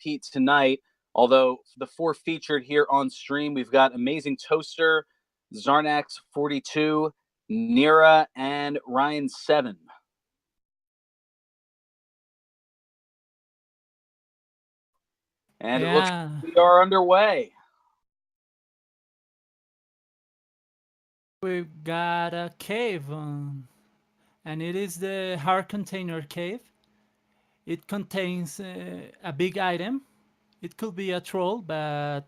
repeat tonight. Although the 4 featured here on stream, we've got Amazing Toaster, Zarnax 42, Nira, and Ryan 7. And it looks like we are underway. We've got a cave, and it is the Heart Container Cave. It contains a big item. It could be a troll, but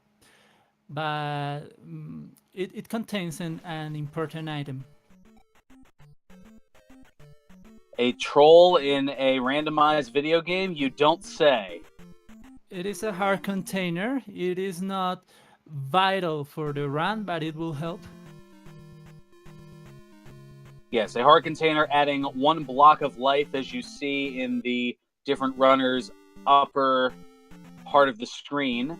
it contains an important item. A troll in a randomized video game? You don't say. It is a hard container. It is not vital for the run, but it will help. Yes, a hard container adding 1 block of life, as you see in the different runners' upper part of the screen,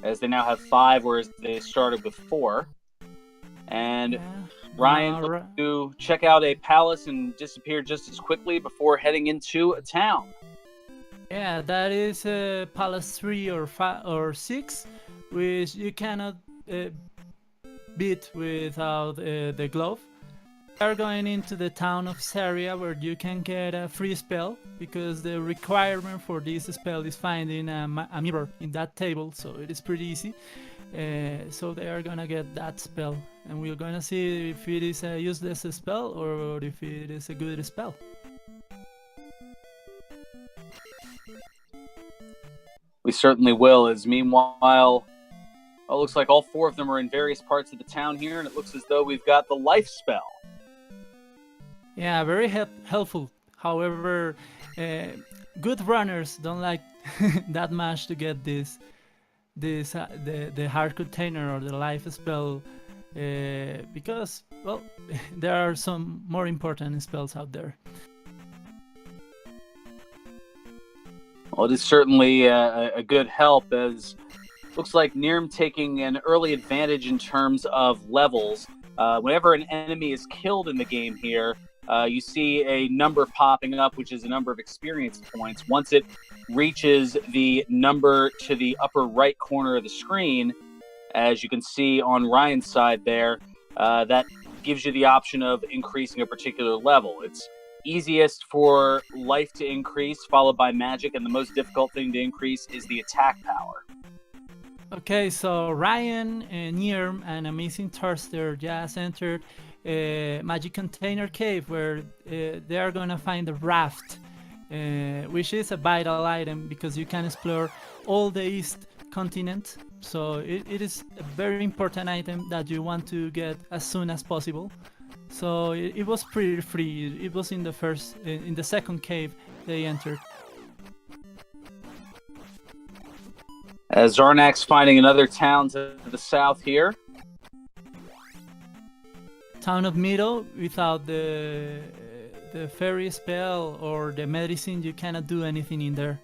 as they now have 5, whereas they started with 4. And Ryan looked to check out a palace and disappear just as quickly before heading into a town. Yeah, that is Palace 3 or 5 or 6, which you cannot beat without the glove. We are going into the town of Saria, where you can get a free spell, because the requirement for this spell is finding a mirror in that table, so it is pretty easy. So they are gonna get that spell, and we're gonna see if it is a useless spell or if it is a good spell. We certainly will, as meanwhile, it looks like all 4 of them are in various parts of the town here, and it looks as though we've got the life spell. Yeah, very helpful. However, good runners don't like that much to get the hard container or the life spell, because, well, there are some more important spells out there. Well, it is certainly a good help, as looks like Nirm taking an early advantage in terms of levels. Whenever an enemy is killed in the game here, you see a number popping up, which is a number of experience points. Once it reaches the number to the upper right corner of the screen, as you can see on Ryan's side there, that gives you the option of increasing a particular level. It's easiest for life to increase, followed by magic, and the most difficult thing to increase is the attack power. Okay, so Ryan, Nirm, and Amazing Toaster just entered a Magic Container Cave, where they are gonna find a raft, which is a vital item because you can explore all the East continent. So it is a very important item that you want to get as soon as possible. So it was pretty free. It was in the second cave they entered. As Zarnax finding another town to the south here. Town of Middle, without the fairy spell or the medicine, you cannot do anything in there.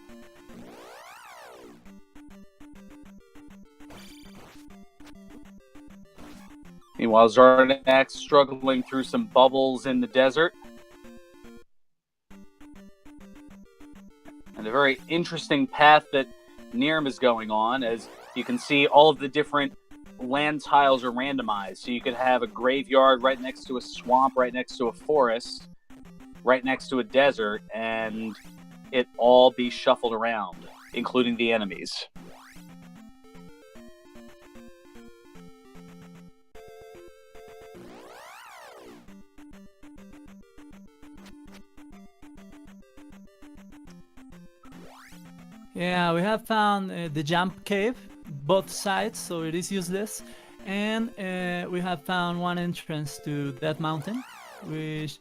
Meanwhile, Zarnax struggling through some bubbles in the desert. And a very interesting path that Nirm is going on, as you can see all of the different land tiles are randomized. So you could have a graveyard right next to a swamp, right next to a forest, right next to a desert, and it all be shuffled around, including the enemies. Yeah, we have found the jump cave, both sides, so it is useless. And we have found one entrance to that mountain, which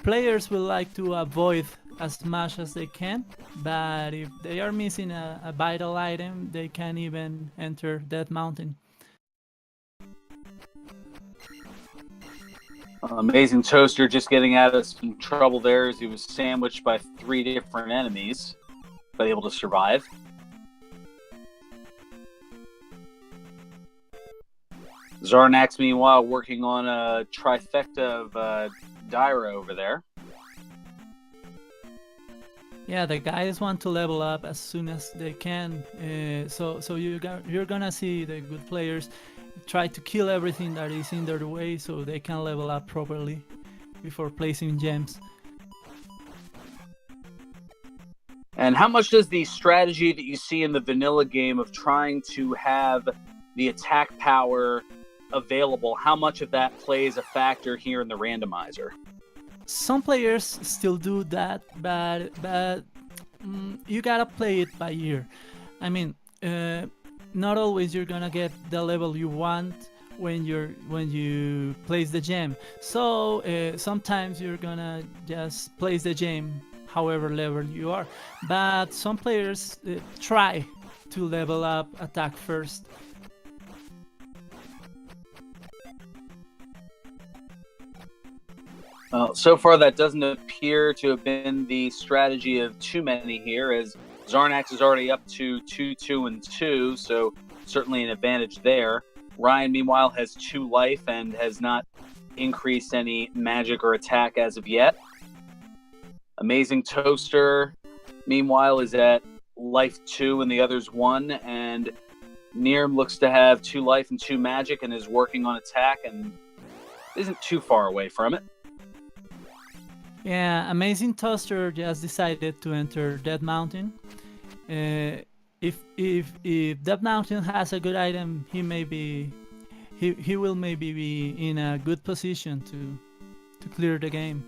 players will like to avoid as much as they can. But if they are missing a vital item, they can even enter that mountain. Amazing Toaster just getting out of some trouble there, as he was sandwiched by 3 different enemies, but able to survive. Zarnax, meanwhile, working on a trifecta of Dyra over there. Yeah, the guys want to level up as soon as they can. So you're gonna see the good players try to kill everything that is in their way so they can level up properly before placing gems. And how much does the strategy that you see in the vanilla game of trying to have the attack power available, how much of that plays a factor here in the randomizer? Some players still do that, but you gotta play it by ear. I mean, not always you're gonna get the level you want when you place the gem. So sometimes you're gonna just place the gem however level you are. But some players try to level up attack first. So far, that doesn't appear to have been the strategy of too many here, as Zarnax is already up to 2-2-2, so certainly an advantage there. Ryan, meanwhile, has 2 life and has not increased any magic or attack as of yet. Amazing Toaster, meanwhile, is at life 2 and the other's 1, and Nirm looks to have 2 life and 2 magic and is working on attack and isn't too far away from it. Yeah, Amazing Toaster just decided to enter Dead Mountain. If Dead Mountain has a good item, he will maybe be in a good position to clear the game.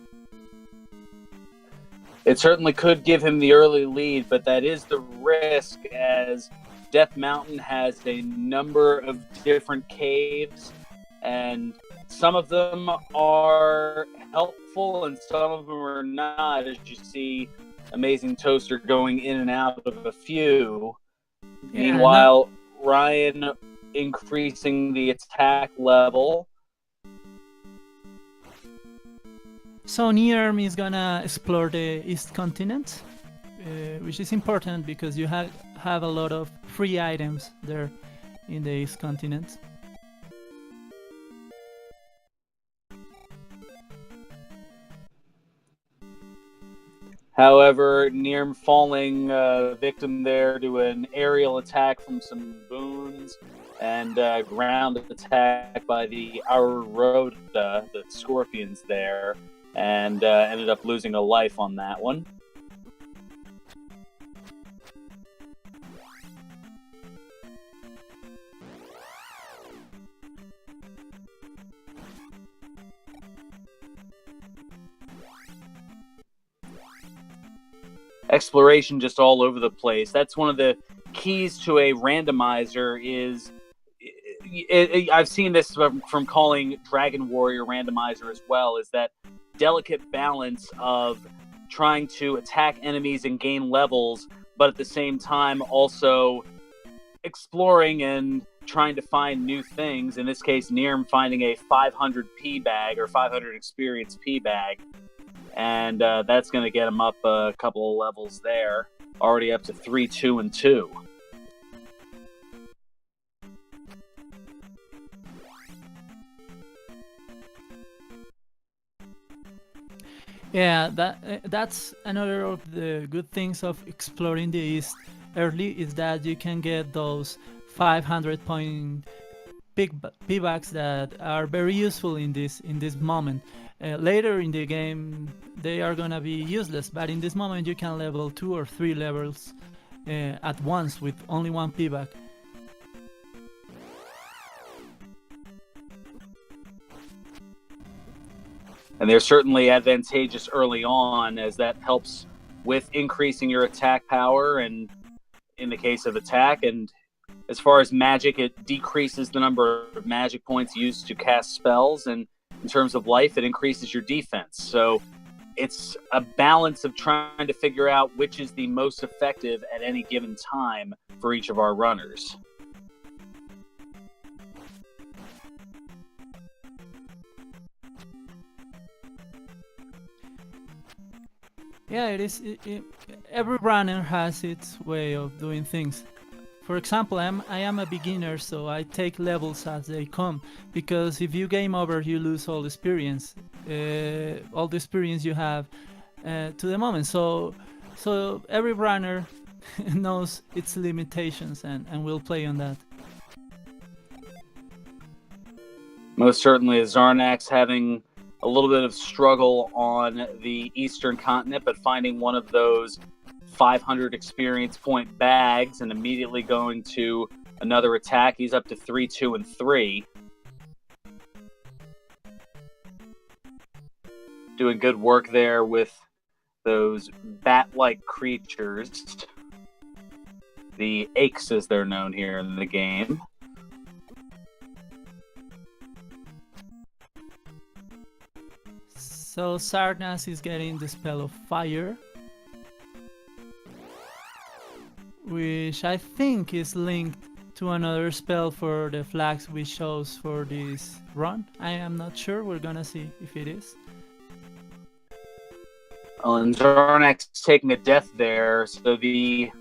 It certainly could give him the early lead, but that is the risk, as Death Mountain has a number of different caves, and some of them are helpful and some of them are not, as you see Amazing Toaster going in and out of a few. Yeah, Meanwhile, Ryan increasing the attack level. So Nirm is gonna explore the East Continent, which is important because you have a lot of free items there in the East Continent. However, Nirm falling victim there to an aerial attack from some boons and ground attack by the Auroda, the scorpions there, and ended up losing a life on that one. Exploration just all over the place. That's one of the keys to a randomizer. Is I've seen this from calling Dragon Warrior randomizer as well, is that delicate balance of trying to attack enemies and gain levels, but at the same time also exploring and trying to find new things. In this case, Nirm finding a 500 P bag or 500 experience P bag. And that's going to get him up a couple of levels there. Already up to 3-2-2. Yeah, that's another of the good things of exploring the East early, is that you can get those 500 point pigbacks that are very useful in this moment. Later in the game they are gonna be useless, but in this moment you can level 2 or 3 levels at once with only 1 pigback. And they're certainly advantageous early on, as that helps with increasing your attack power, and in the case of attack, and as far as magic, it decreases the number of magic points used to cast spells, and in terms of life, it increases your defense. So it's a balance of trying to figure out which is the most effective at any given time for each of our runners. Yeah, it is. Every runner has its way of doing things. For example, I am a beginner, so I take levels as they come, because if you game over, you lose all the experience you have to the moment. So so every runner knows its limitations and will play on that. Most certainly, Zarnax having a little bit of struggle on the Eastern continent, but finding one of those 500 experience point bags and immediately going to another attack. He's up to 3, 2, and 3. Doing good work there with those bat-like creatures. The Aches, as they're known here in the game. So Sarnas is getting the spell of fire, which I think is linked to another spell for the flags we chose for this run. I am not sure, we're gonna see if it is. And Zarnax taking a death there, so the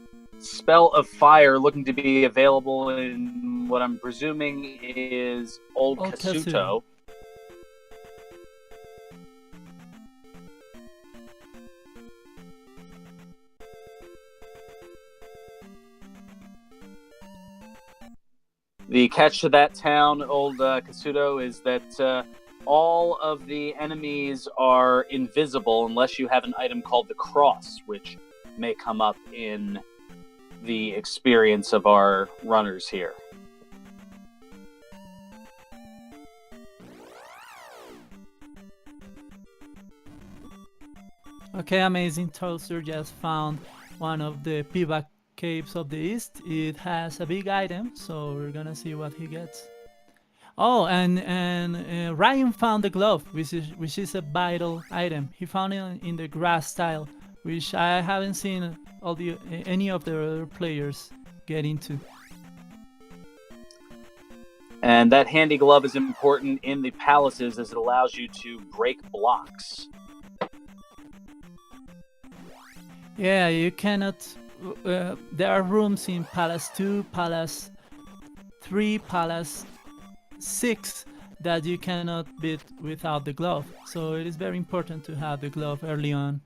spell of fire looking to be available in what I'm presuming is Old Kasuto. The catch to that town, Old Kasuto, is that all of the enemies are invisible unless you have an item called the Cross, which may come up in the experience of our runners here. Okay, Amazing Toaster just found one of the Pivot Caves of the East. It has a big item, so we're gonna see what he gets. Oh, and Ryan found the glove, which is a vital item. He found it in the grass tile, which I haven't seen any of the other players get into. And that handy glove is important in the palaces as it allows you to break blocks. Yeah, you cannot. There are rooms in Palace 2, Palace 3, Palace 6 that you cannot beat without the glove. So it is very important to have the glove early on.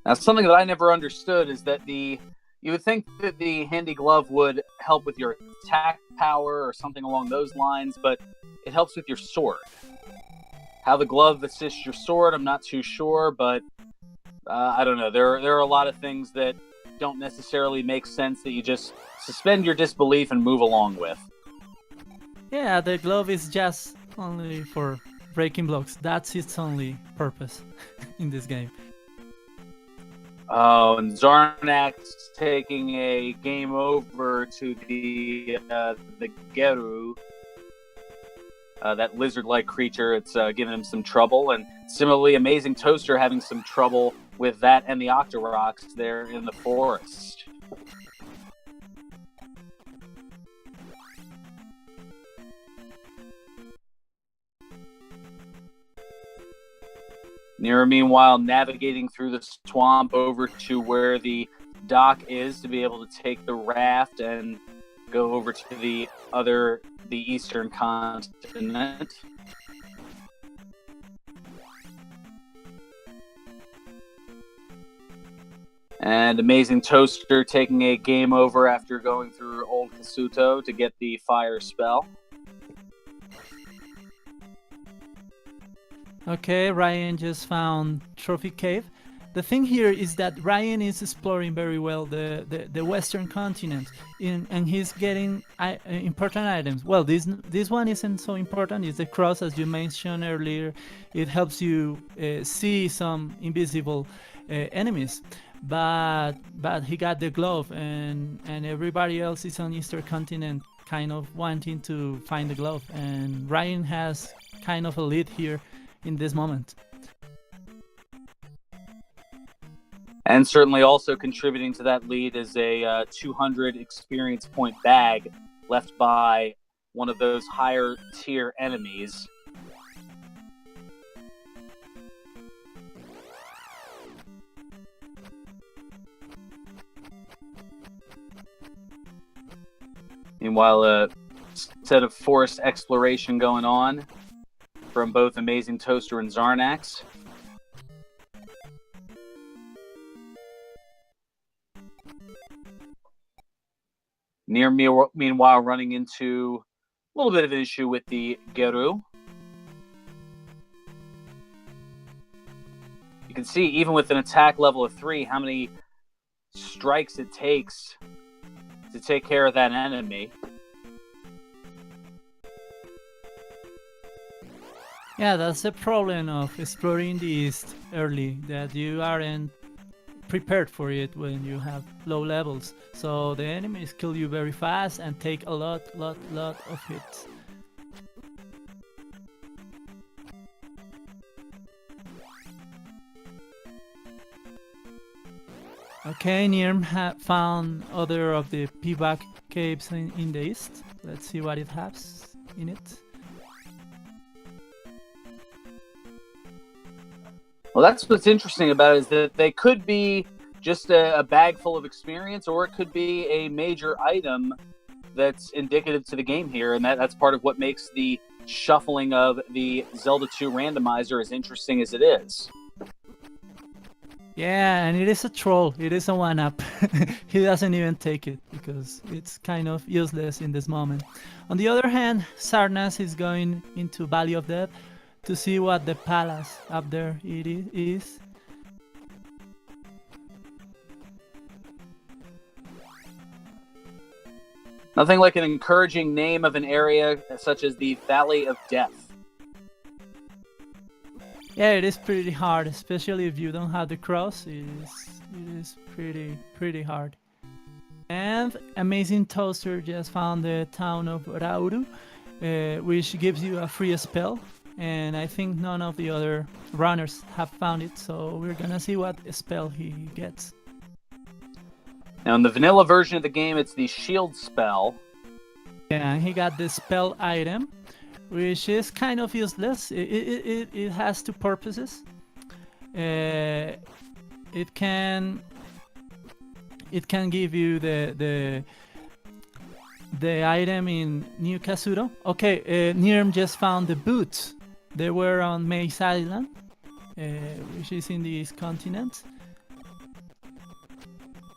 Now, something that I never understood is that you would think that the handy glove would help with your attack power or something along those lines, but it helps with your sword. How the glove assists your sword, I'm not too sure, but I don't know. There are a lot of things that don't necessarily make sense that you just suspend your disbelief and move along with. Yeah, the glove is just only for breaking blocks. That's its only purpose in this game. Oh, and Zarnax taking a game over to the Geru. That lizard-like creature, it's giving him some trouble. And similarly, Amazing Toaster having some trouble with that and the Octoroks there in the forest. Nira, meanwhile, navigating through the swamp over to where the dock is to be able to take the raft and go over to the eastern continent. And Amazing Toaster taking a game over after going through Old Kasuto to get the fire spell. Okay, Ryan just found Trophy Cave. The thing here is that Ryan is exploring very well the Western continent, and he's getting important items. Well, this one isn't so important. It's the cross, as you mentioned earlier. It helps you see some invisible enemies. But he got the glove, and everybody else is on Eastern continent kind of wanting to find the glove. And Ryan has kind of a lead here in this moment. And certainly also contributing to that lead is a 200 experience point bag left by one of those higher tier enemies. Meanwhile, a set of forest exploration going on from both Amazing Toaster and Zarnax. Near meanwhile running into a little bit of an issue with the Geru. You can see, even with an attack level of 3, how many strikes it takes to take care of that enemy. Yeah, that's the problem of exploring the East early, that you aren't prepared for it when you have low levels. So the enemies kill you very fast and take a lot of hits. Okay, Nirm found other of the P-back caves in the east. Let's see what it has in it. Well, that's what's interesting about it, is that they could be just a bag full of experience, or it could be a major item that's indicative to the game here, and that's part of what makes the shuffling of the Zelda 2 randomizer as interesting as it is. Yeah, and it is a troll. It is a one-up. He doesn't even take it because it's kind of useless in this moment. On the other hand, Sarnas is going into Valley of Death to see what the palace up there it is. Nothing like an encouraging name of an area such as the Valley of Death. Yeah, it is pretty hard, especially if you don't have the cross. It is pretty hard. And Amazing Toaster just found the town of Rauru, which gives you a free spell. And I think none of the other runners have found it, so we're gonna see what spell he gets. Now, in the vanilla version of the game, it's the shield spell. Yeah, he got the spell item, which is kind of useless. It has two purposes. It can give you the item in New Kazuro. Okay, Nirm just found the boots. They were on Maze Island, which is in the East Continent.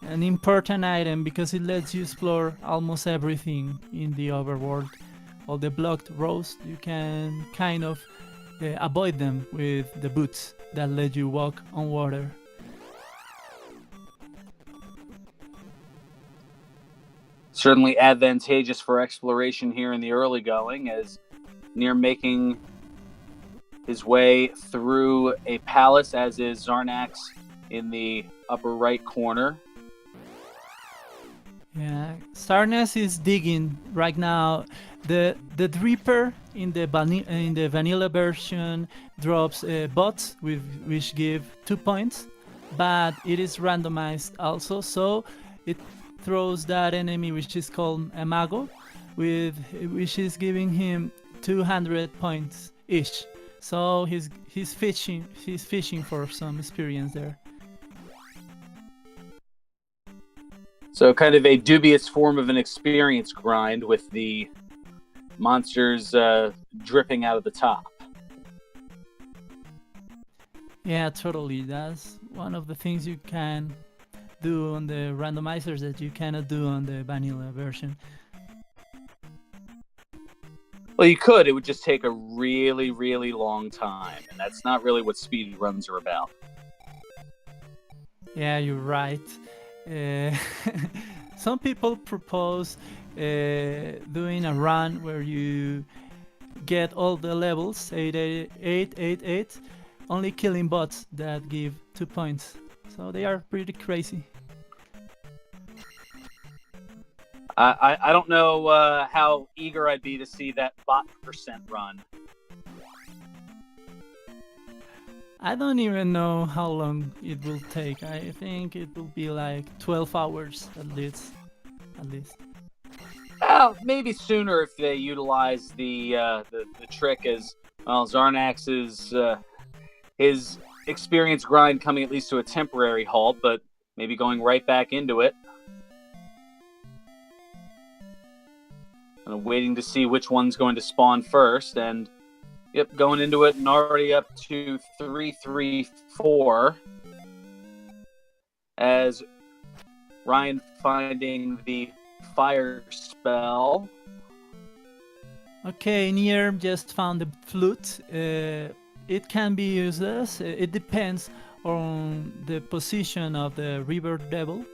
An important item because it lets you explore almost everything in the overworld. All the blocked roads, you can kind of avoid them with the boots that let you walk on water. Certainly advantageous for exploration here in the early going, as near making his way through a palace, as is Zarnax in the upper right corner. Yeah, Starness is digging right now. The Dripper in the vanilla version drops bots which give 2 points, but it is randomized also, so it throws that enemy which is called a Mago, which is giving him 200 points each. So he's fishing for some experience there. So kind of a dubious form of an experience grind with the monsters dripping out of the top. Yeah, totally. That's one of the things you can do on the randomizers that you cannot do on the vanilla version. Well, you could. It would just take a really, really long time, and that's not really what speed runs are about. Yeah, you're right. Some people propose doing a run where you get all the levels 8, only killing bots that give 2 points. So they are pretty crazy. I don't know how eager I'd be to see that bot percent run. I don't even know how long it will take. I think it will be like 12 hours at least. Well, maybe sooner if they utilize the trick, as well. Zarnax's his experience grind coming at least to a temporary halt, but maybe going right back into it. And waiting to see which one's going to spawn first, and yep, going into it and already up to 3-3-4 as Ryan finding the fire spell. Okay, Nier just found the flute. It can be useless. It depends on the position of the river devil,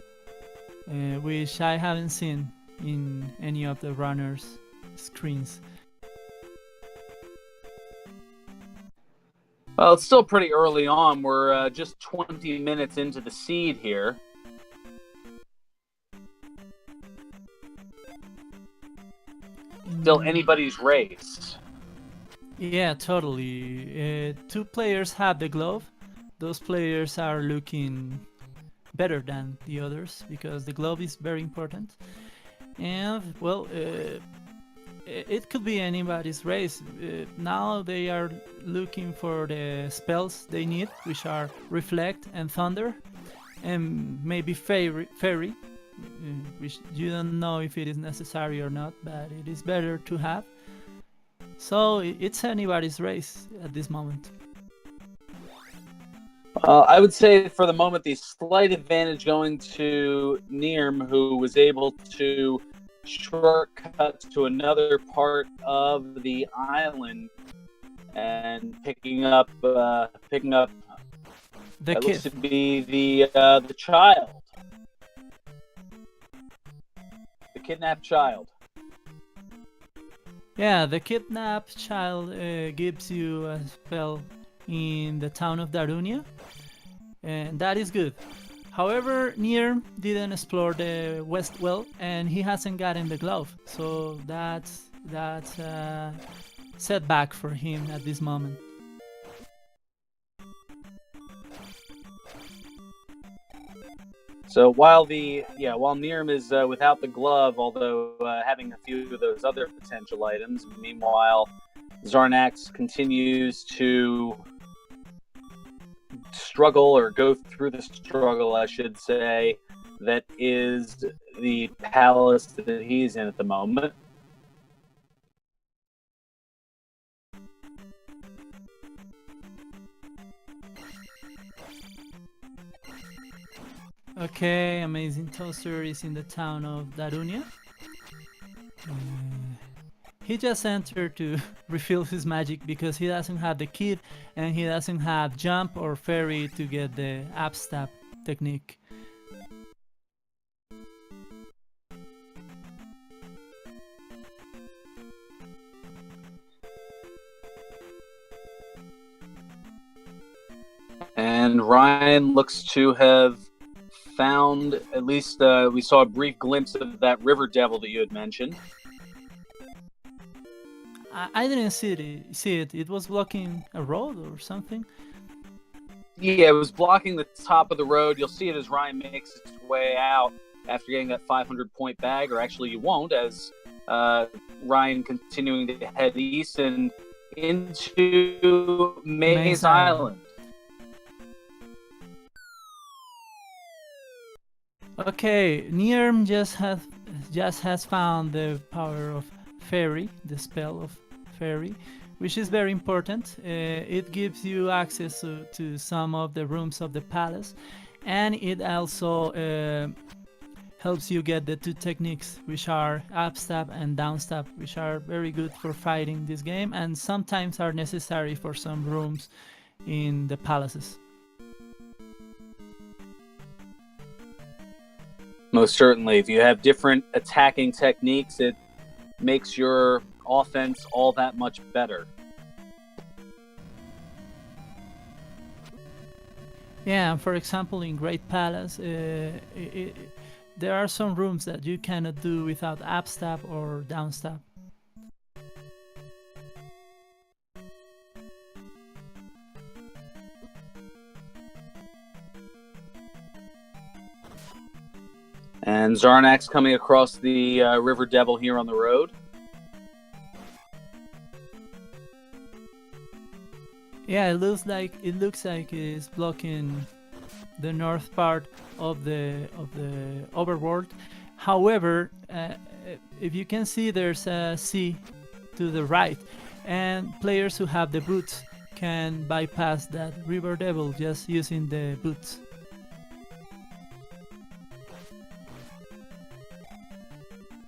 which I haven't seen in any of the runners' screens. Well, it's still pretty early on. We're just 20 minutes into the seed here. Still anybody's race. Yeah, totally. Two players have the glove. Those players are looking better than the others because the glove is very important. And well, it could be anybody's race. Now they are looking for the spells they need, which are Reflect and Thunder, and maybe Fairy, which you don't know if it is necessary or not, but it is better to have. So it's anybody's race at this moment. I would say for the moment the slight advantage going to Nirm, who was able to shortcut to another part of the island and picking up The that kid. looks to be the child, the kidnapped child. Yeah, the kidnapped child gives you a spell in the town of Darunia, and that is good. However, Nier didn't explore the west well, and he hasn't gotten the glove, so that's a setback for him at this moment. So while Nirm is without the glove, although having a few of those other potential items, meanwhile Zarnax continues to struggle, or go through the struggle, I should say, that is the palace that he's in at the moment. Okay, Amazing Toaster is in the town of Darunia. He just entered to refill his magic because he doesn't have the kid and he doesn't have jump or fairy to get the ab stab technique. And Ryan looks to have found, at least we saw a brief glimpse of that river devil that you had mentioned. I didn't see it. It was blocking a road or something. Yeah, it was blocking the top of the road. You'll see it as Ryan makes his way out after getting that 500-point bag, or actually you won't, as Ryan continuing to head east and into Maze Island. Okay, Nierm just has found the power of fairy, the spell of fairy, which is very important. It gives you access to some of the rooms of the palace, and it also helps you get the two techniques, which are up stab and down stab, which are very good for fighting this game and sometimes are necessary for some rooms in the palaces. Most certainly. If you have different attacking techniques, it makes your offense all that much better. Yeah, for example, in Great Palace, there are some rooms that you cannot do without up stab or down stab. And Zarnax coming across the River Devil here on the road. Yeah, it looks like it's blocking the north part of the overworld. However, if you can see, there's a sea to the right, and players who have the boots can bypass that River Devil just using the boots.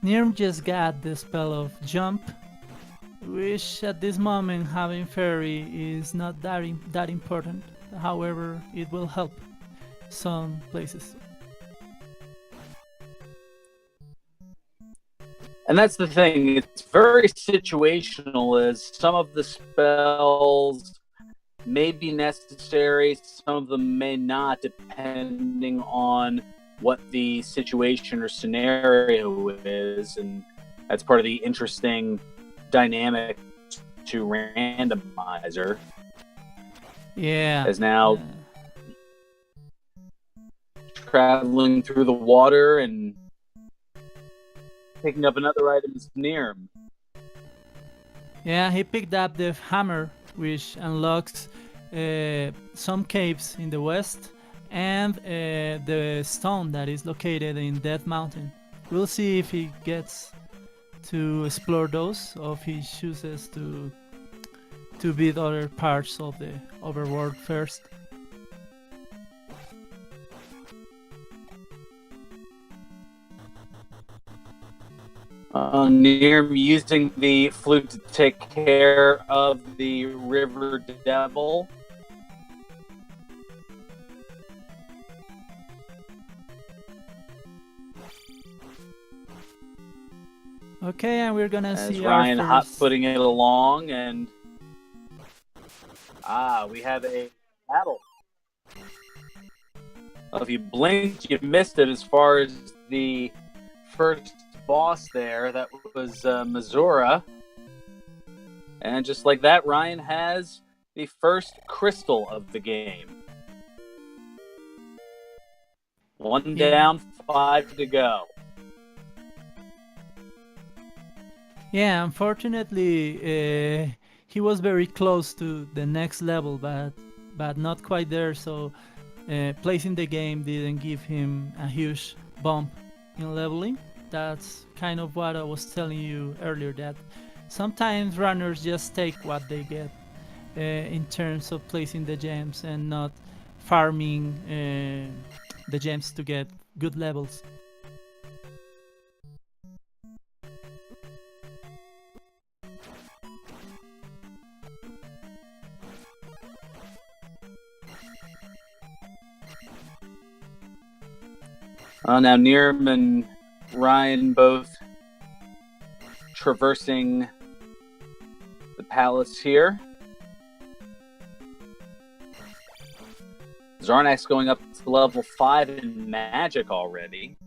Nirm just got the spell of jump, which at this moment having fairy is not that important. However, it will help some places. And that's the thing, it's very situational, as some of the spells may be necessary, some of them may not, depending on what the situation or scenario is, and that's part of the interesting dynamic to Randomizer. Yeah. As now traveling through the water and picking up another item is Nirm. Yeah, he picked up the hammer, which unlocks some caves in the west and the stone that is located in Death Mountain. We'll see if he gets to explore those, or if he chooses to beat other parts of the overworld first. Nirm using the flute to take care of the river devil. Okay, and we're gonna see Ryan our hot first... footing it along, and we have a battle. Well, if you blinked, you missed it. As far as the first boss there, that was Missoura. And just like that, Ryan has the first crystal of the game. One down, 5 to go. Yeah, unfortunately, he was very close to the next level, but not quite there. So placing the game didn't give him a huge bump in leveling. That's kind of what I was telling you earlier, that sometimes runners just take what they get in terms of placing the gems and not farming the gems to get good levels. Now Nirm and Ryan both traversing the palace here. Zarnax going up to level 5 in magic already.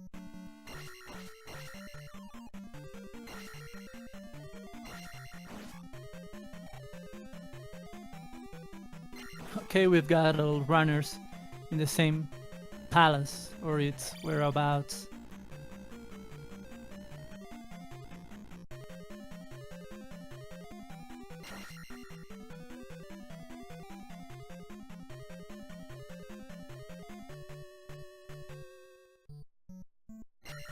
Okay, we've got all runners in the same palace or its whereabouts.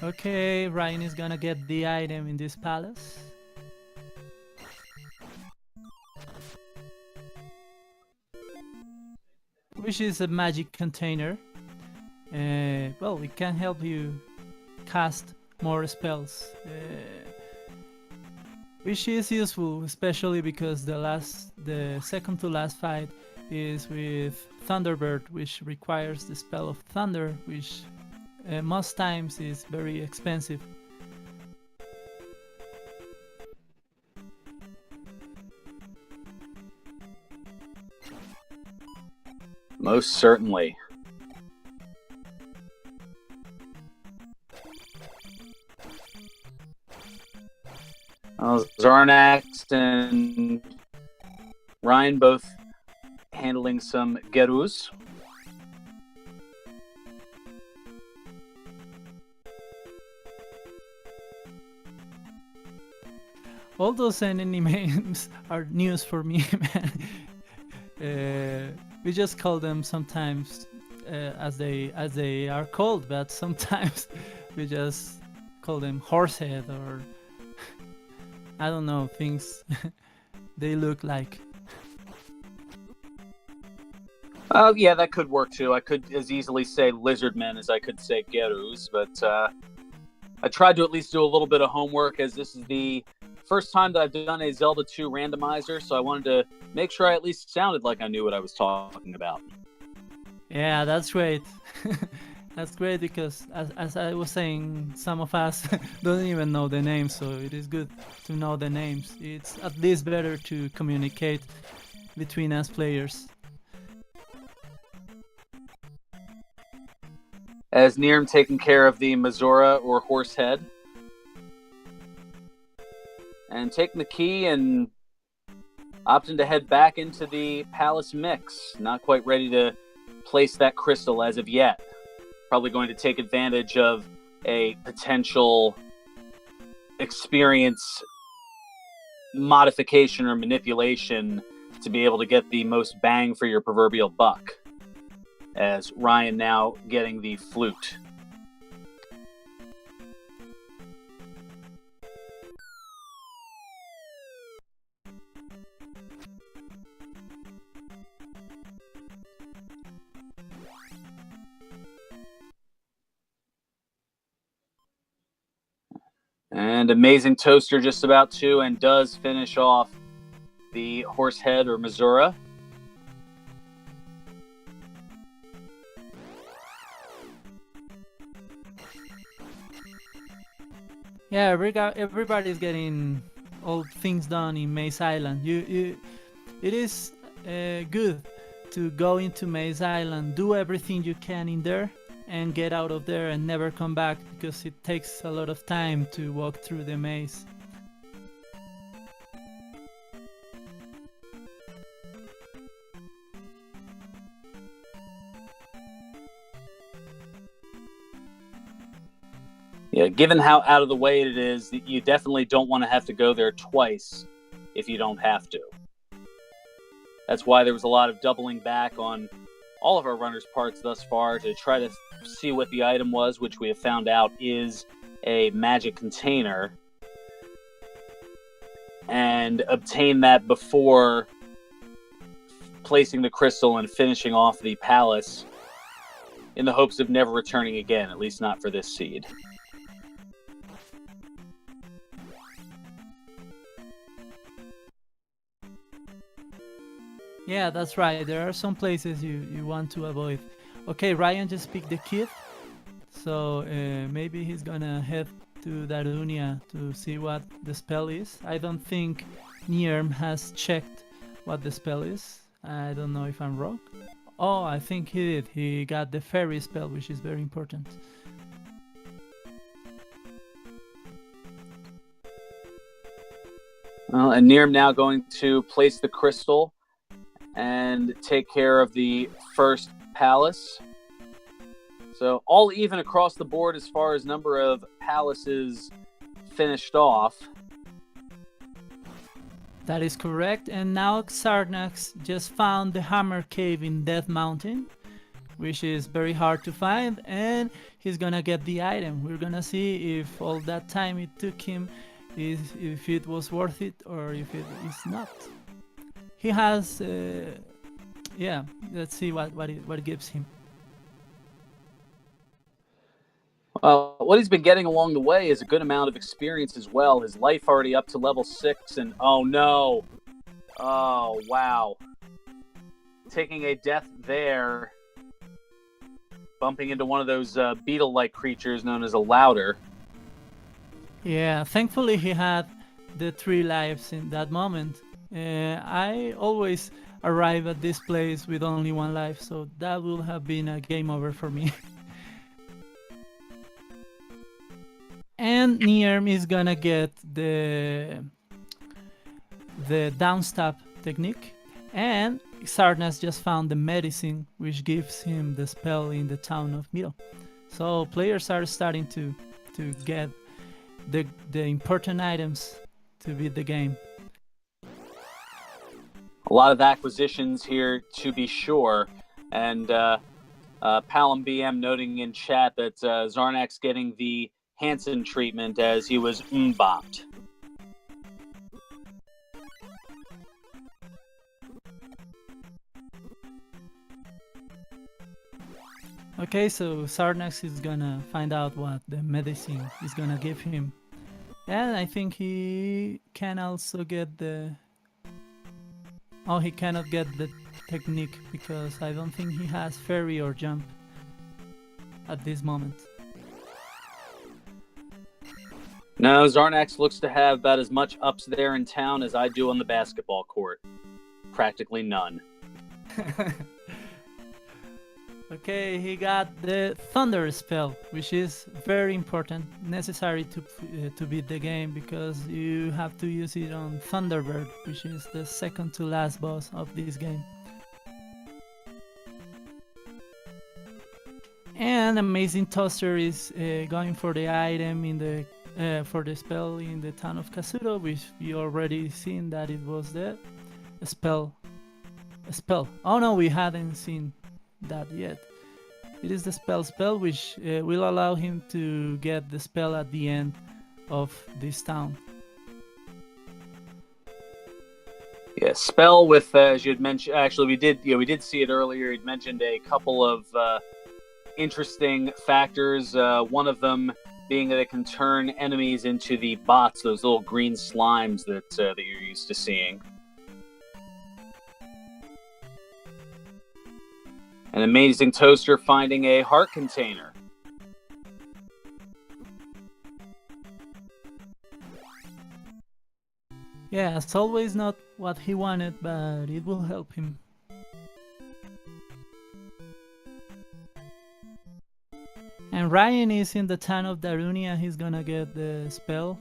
Okay, Ryan is gonna get the item in this palace. Which is a magic container. Well, it can help you cast more spells. Which is useful, especially because the second to last fight is with Thunderbird, which requires the spell of Thunder, which most times is very expensive. Most certainly. Zarnax and Ryan both handling some Gerus. All those enemy names are news for me, man. We just call them sometimes as they are called, but sometimes we just call them Horsehead or I don't know, things they look like. Oh, yeah, that could work too. I could as easily say Lizardmen as I could say Gerus, but I tried to at least do a little bit of homework, as this is the first time that I've done a Zelda 2 randomizer, so I wanted to make sure I at least sounded like I knew what I was talking about. Yeah, that's great. That's great because, as I was saying, some of us don't even know the names, so it is good to know the names. It's at least better to communicate between us players. As Nirm taking care of the Mazora or horse head. And taking the key and opting to head back into the palace mix. Not quite ready to place that crystal as of yet. Probably going to take advantage of a potential experience modification or manipulation to be able to get the most bang for your proverbial buck. As Ryan now getting the flute. And Amazing Toaster just about to and does finish off the Horsehead or Mazora. Yeah, everybody's getting all things done in Maze Island. It is good to go into Maze Island, do everything you can in there, and get out of there and never come back, because it takes a lot of time to walk through the maze. Yeah, given how out of the way it is, you definitely don't want to have to go there twice if you don't have to. That's why there was a lot of doubling back on all of our runners' parts thus far to try to see what the item was, which we have found out is a magic container, and obtain that before placing the crystal and finishing off the palace in the hopes of never returning again, at least not for this seed. Yeah, that's right. There are some places you want to avoid. Okay, Ryan just picked the kid, so maybe he's gonna head to Darunia to see what the spell is. I don't think Nierm has checked what the spell is. I don't know if I'm wrong. Oh, I think he did. He got the fairy spell, which is very important. Well, and Nirm now going to place the crystal and take care of the first palace. So all even across the board as far as number of palaces finished off. That is correct. And now Xarnax just found the Hammer Cave in Death Mountain, which is very hard to find, and he's gonna get the item. We're gonna see if all that time it took him if it was worth it or if it is not. He has, yeah. Let's see what it gives him. What he's been getting along the way is a good amount of experience as well. His life already up to level 6, and oh no, oh wow, taking a death there, bumping into one of those beetle-like creatures known as a louder. Yeah, thankfully he had the 3 lives in that moment. I always arrive at this place with only 1 life, so that would have been a game over for me. And Nierm is gonna get the downstab technique, and Xarnas just found the medicine which gives him the spell in the town of Miro. So players are starting to get the important items to beat the game. A lot of acquisitions here, to be sure. And Palom BM noting in chat that Xarnax getting the Hansen treatment as he was bopped. Okay, so Sarnax is gonna find out what the medicine is gonna give him. And I think he can also get the... Oh, he cannot get the technique because I don't think he has fairy or jump at this moment. No, Zarnax looks to have about as much ups there in town as I do on the basketball court. Practically none. Okay, he got the Thunder spell, which is very important, necessary to beat the game because you have to use it on Thunderbird, which is the second to last boss of this game. And Amazing Toaster is going for the item in the for the spell in the town of Kazuto, which we already seen that it was the spell. Oh no, we hadn't seen that yet. It is the spell which will allow him to get the spell at the end of this town. Yeah, spell with as you had mentioned. Actually, we did see it earlier. You'd mentioned a couple of interesting factors. One of them being that it can turn enemies into the bots, those little green slimes that you're used to seeing. An Amazing Toaster finding a heart container. Yeah, it's always not what he wanted, but it will help him. And Ryan is in the town of Darunia. He's gonna get the spell.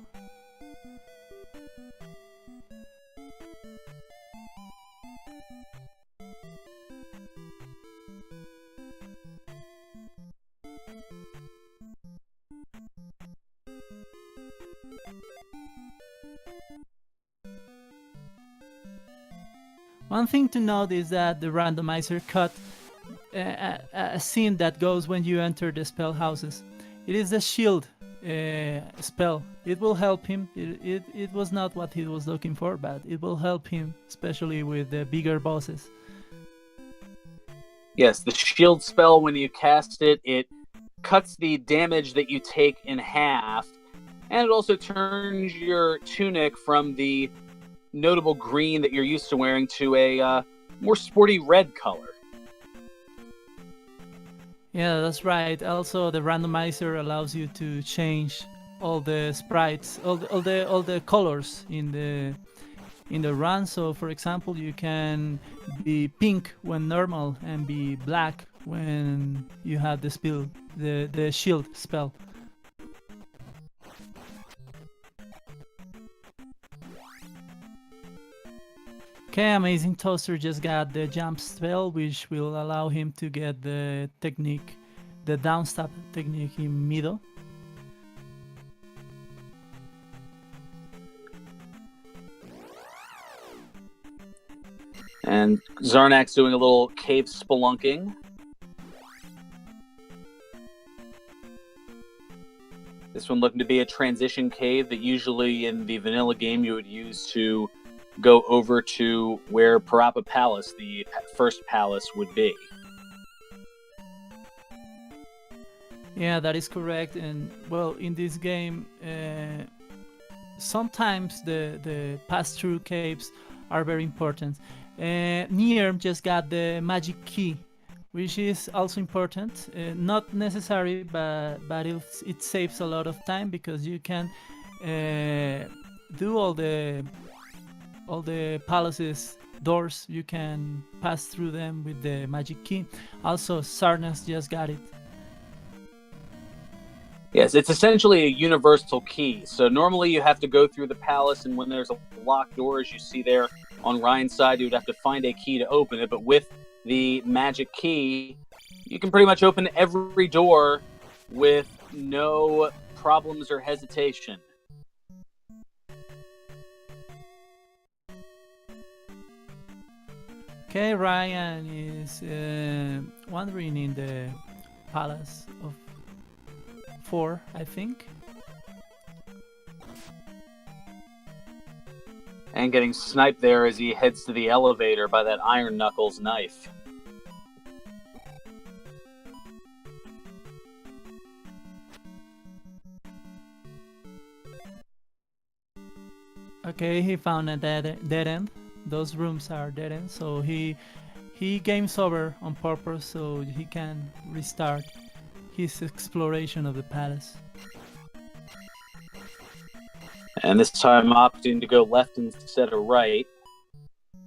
One thing to note is that the randomizer cut a scene that goes when you enter the spell houses. It is the shield spell. It will help him. It was not what he was looking for, but it will help him, especially with the bigger bosses. Yes, the shield spell, when you cast it, it cuts the damage that you take in half, and it also turns your tunic from the notable green that you're used to wearing to a more sporty red color. Yeah, that's right. Also, the randomizer allows you to change all the sprites, all the colors in the run. So, for example, you can be pink when normal and be black when you have the shield spell. Okay, Amazing Toaster just got the jump spell, which will allow him to get the technique, the downstab technique in middle. And Zarnax doing a little cave spelunking. This one looking to be a transition cave that usually in the vanilla game you would use to go over to where Parappa Palace, the first palace, would be. Yeah, that is correct. And well, in this game, sometimes the pass-through caves are very important. Nier just got the magic key, which is also important. Not necessary, but it saves a lot of time because you can do all the palaces doors. You can pass through them with the magic key. Also, Sarnas just got it. Yes, it's essentially a universal key. So normally you have to go through the palace, and when there's a locked door, as you see there on Ryan's side, you would have to find a key to open it. But with the magic key, you can pretty much open every door with no problems or hesitation. Okay, Ryan is wandering in the palace of 4, I think. And getting sniped there as he heads to the elevator by that Iron Knuckles knife. Okay, he found a dead end. Those rooms are dead end, so he games over on purpose so he can restart his exploration of the palace. And this time opting to go left instead of right.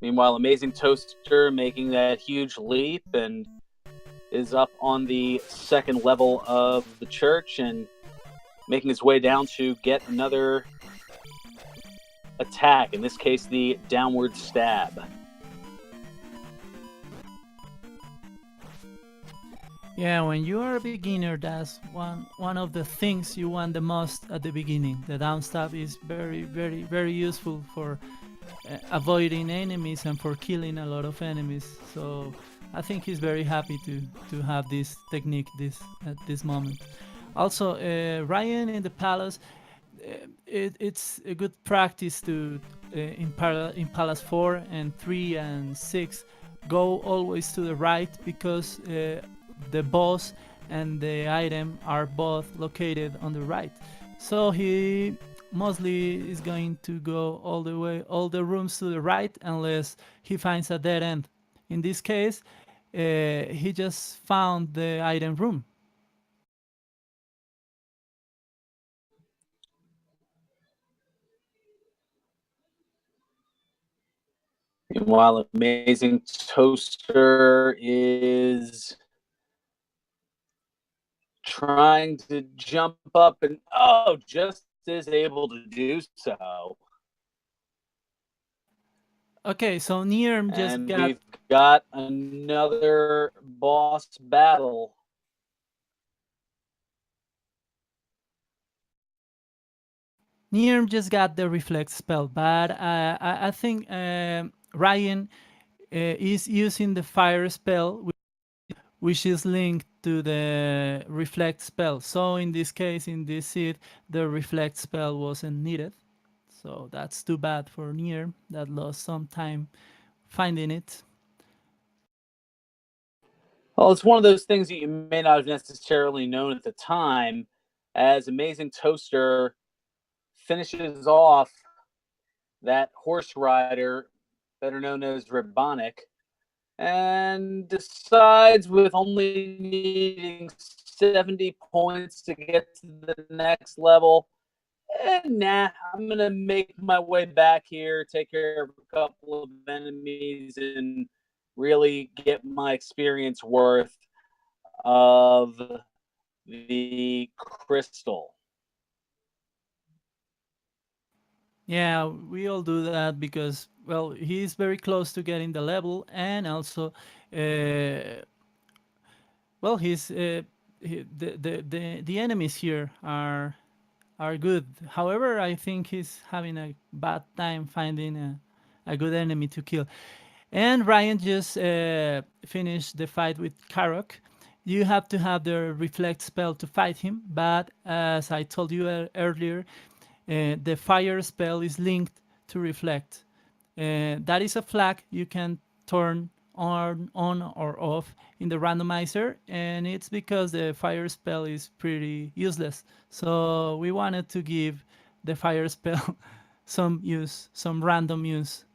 Meanwhile, Amazing Toaster making that huge leap and is up on the second level of the church and making his way down to get another attack, in this case, the downward stab. Yeah, when you are a beginner, that's one of the things you want the most at the beginning. The down stab is very useful for avoiding enemies and for killing a lot of enemies. So I think he's very happy to have this technique at this moment. Also, Ryan in the palace, it's a good practice to in Palace 4 and 3 and 6 go always to the right because the boss and the item are both located on the right. So he mostly is going to go all the rooms to the right unless he finds a dead end. In this case, he just found the item room. Meanwhile, Amazing Toaster is trying to jump up and, just is able to do so. Okay, so Nierm just And got we've got another boss battle. the reflect spell, but I think Ryan is using the fire spell, which is linked to the reflect spell. So in this case, in this seed, the reflect spell wasn't needed. So that's too bad for Nier that lost some time finding it. Well, it's one of those things that you may not have necessarily known at the time, as Amazing Toaster finishes off that horse rider, better known as Rebonic, and decides with only needing 70 points to get to the next level, I'm going to make my way back here, take care of a couple of enemies, and really get my experience worth of the crystal. Yeah, we all do that because, well, he's very close to getting the level, and also, well, the enemies here are good. However, I think he's having a bad time finding a good enemy to kill. And Ryan just finished the fight with Karok. You have to have the reflect spell to fight him, but as I told you earlier, the fire spell is linked to reflect. That is a flag you can turn on or off in the randomizer, and it's because the fire spell is pretty useless. So we wanted to give the fire spell some random use.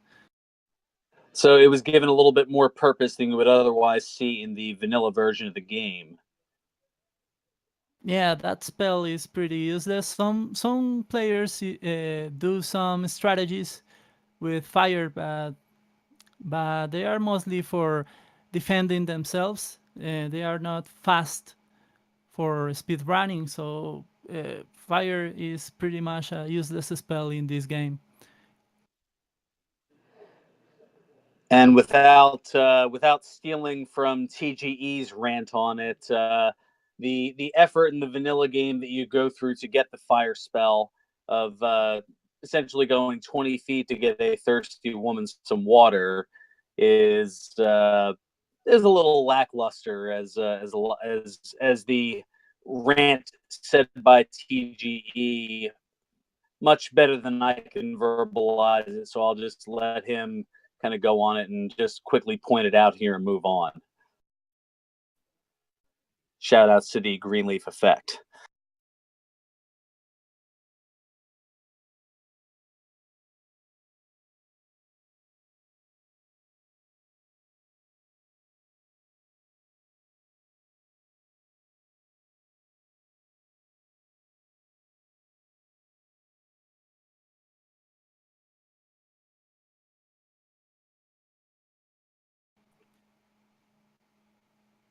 So it was given a little bit more purpose than you would otherwise see in the vanilla version of the game. Yeah, that spell is pretty useless. Some players do some strategies with fire, but they are mostly for defending themselves. They are not fast for speed running, so fire is pretty much a useless spell in this game. And without stealing from TGE's rant on it, the effort in the vanilla game that you go through to get the fire spell of essentially going 20 feet to get a thirsty woman some water is a little lackluster, as the rant said by TGE much better than I can verbalize it. So I'll just let him kind of go on it and just quickly point it out here and move on. Shout outs to the Greenleaf Effect.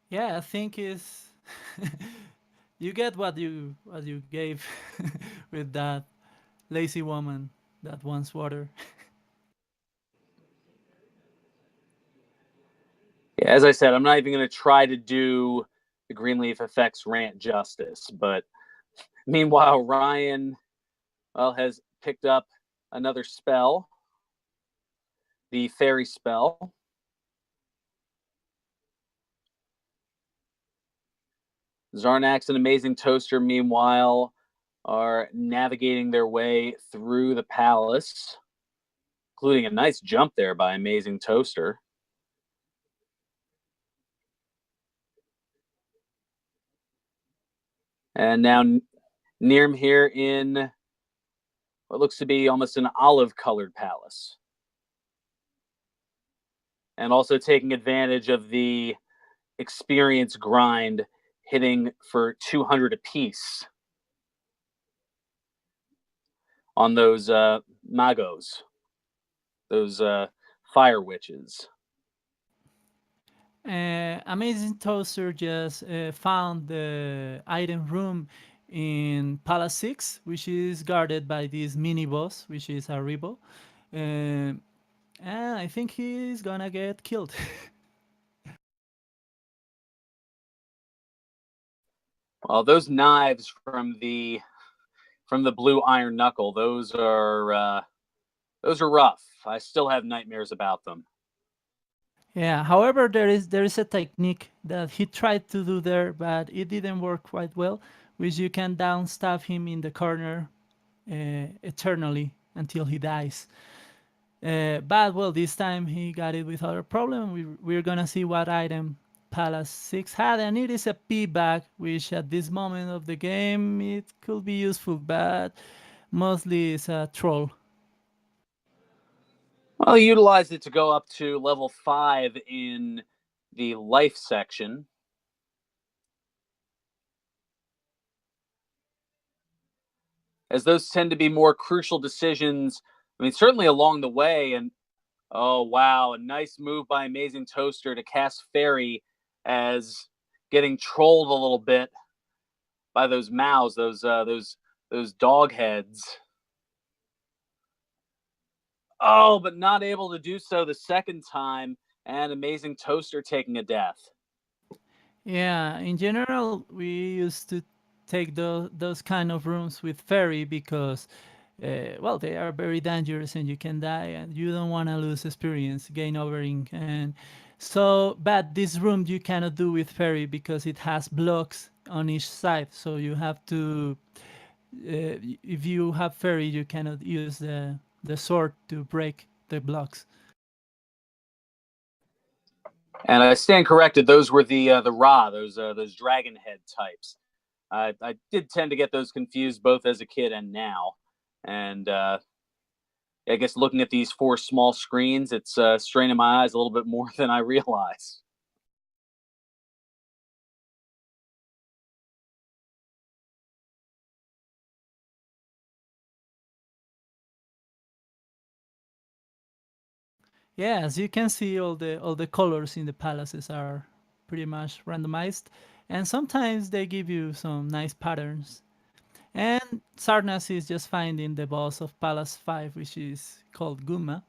Yeah, I think is you get what you gave with that lazy woman that wants water. Yeah, as I said, I'm not even going to try to do the Greenleaf effects rant justice. But meanwhile, Ryan, well, has picked up another spell, the fairy spell. Zarnax and Amazing Toaster, meanwhile, are navigating their way through the palace, including a nice jump there by Amazing Toaster. And now Nirm here in what looks to be almost an olive colored palace. And also taking advantage of the experience grind, hitting for 200 apiece on those magos, those fire witches. Amazing Toaster just found the item room in Palace 6, which is guarded by this mini boss, which is a Rebo. And I think he's gonna get killed. Well, those knives from the blue iron knuckle, those are rough. I still have nightmares about them. Yeah, however, there is a technique that he tried to do there, but it didn't work quite well, which you can down stab him in the corner eternally until he dies. But well, this time he got it without a problem. We're gonna see what item Palace 6 had, and it is a P bag, which at this moment of the game it could be useful, but mostly it's a troll. Well, I utilized it to go up to level 5 in the life section. As those tend to be more crucial decisions. I mean, certainly along the way. And oh, wow, a nice move by Amazing Toaster to cast Fairy as getting trolled a little bit by those mouths, those dog heads. Oh, but not able to do so the second time, and Amazing Toaster taking a death. Yeah, in general, we used to take those kind of rooms with Fairy because, well, they are very dangerous and you can die and you don't want to lose experience, gain overing. And so, but this room you cannot do with Fairy because it has blocks on each side. So you have to, if you have Fairy, you cannot use the sword to break the blocks. And I stand corrected; those were the Ra, those dragon head types. I did tend to get those confused both as a kid and now. And I guess looking at these four small screens, it's straining my eyes a little bit more than I realize. Yeah, as you can see, all the colors in the palaces are pretty much randomized, and sometimes they give you some nice patterns. And Sarnas is just finding the boss of Palace 5, which is called Guma.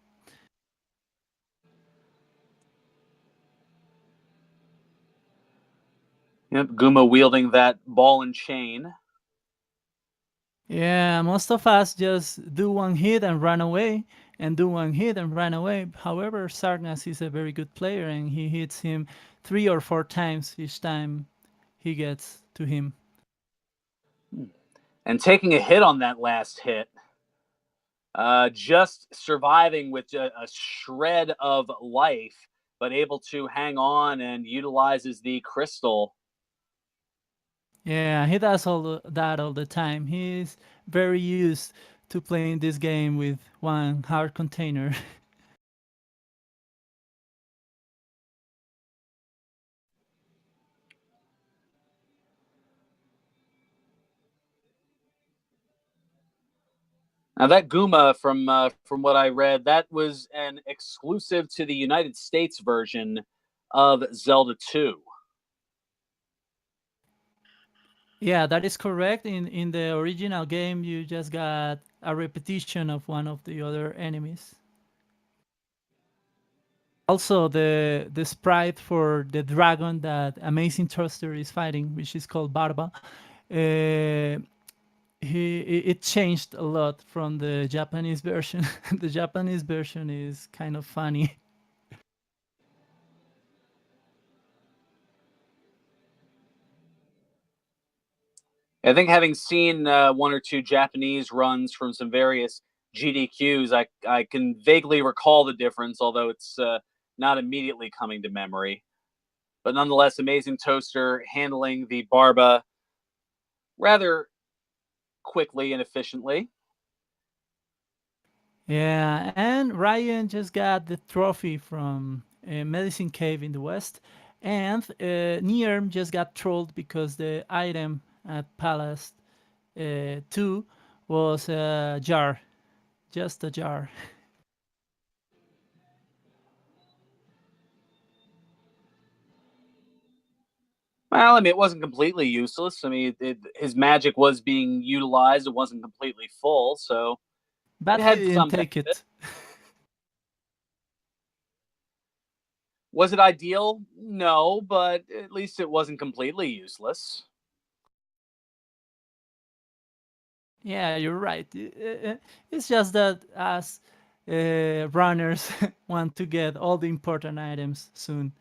Yep, Guma wielding that ball and chain. Yeah, most of us just do one hit and run away, and do one hit and run away. However, Sarnas is a very good player, and he hits him 3 or 4 times each time he gets to him. And taking a hit on that last hit, just surviving with a shred of life, but able to hang on and utilizes the crystal. Yeah, he does that all the time. He's very used to playing this game with one heart container. Now that Guma, from what I read, that was an exclusive to the United States version of Zelda 2. Yeah, that is correct. In the original game, you just got a repetition of one of the other enemies. Also, the sprite for the dragon that Amazing Toaster is fighting, which is called Barba, it changed a lot from the Japanese version. The Japanese version is kind of funny. I think having seen one or two Japanese runs from some various GDQs, I can vaguely recall the difference, although it's not immediately coming to memory. But nonetheless, Amazing Toaster handling the Barba rather quickly and efficiently. Yeah, and Ryan just got the trophy from Medicine Cave in the West, and Nierm just got trolled because the item at Palace 2 was a jar, just a jar. Well, I mean, it wasn't completely useless. I mean, his magic was being utilized. It wasn't completely full, so it But he had didn't some take benefit. it. Was it ideal? No, but at least it wasn't completely useless. Yeah, you're right. It's just that us runners want to get all the important items soon.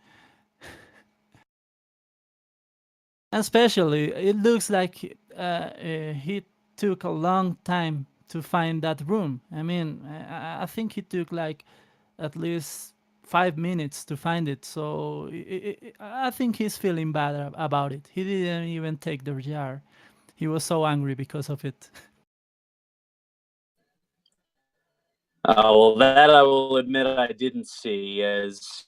Especially, it looks like he took a long time to find that room. I mean, I think he took like at least 5 minutes to find it. So I think he's feeling bad about it. He didn't even take the jar. He was so angry because of it. Well, that I will admit I didn't see as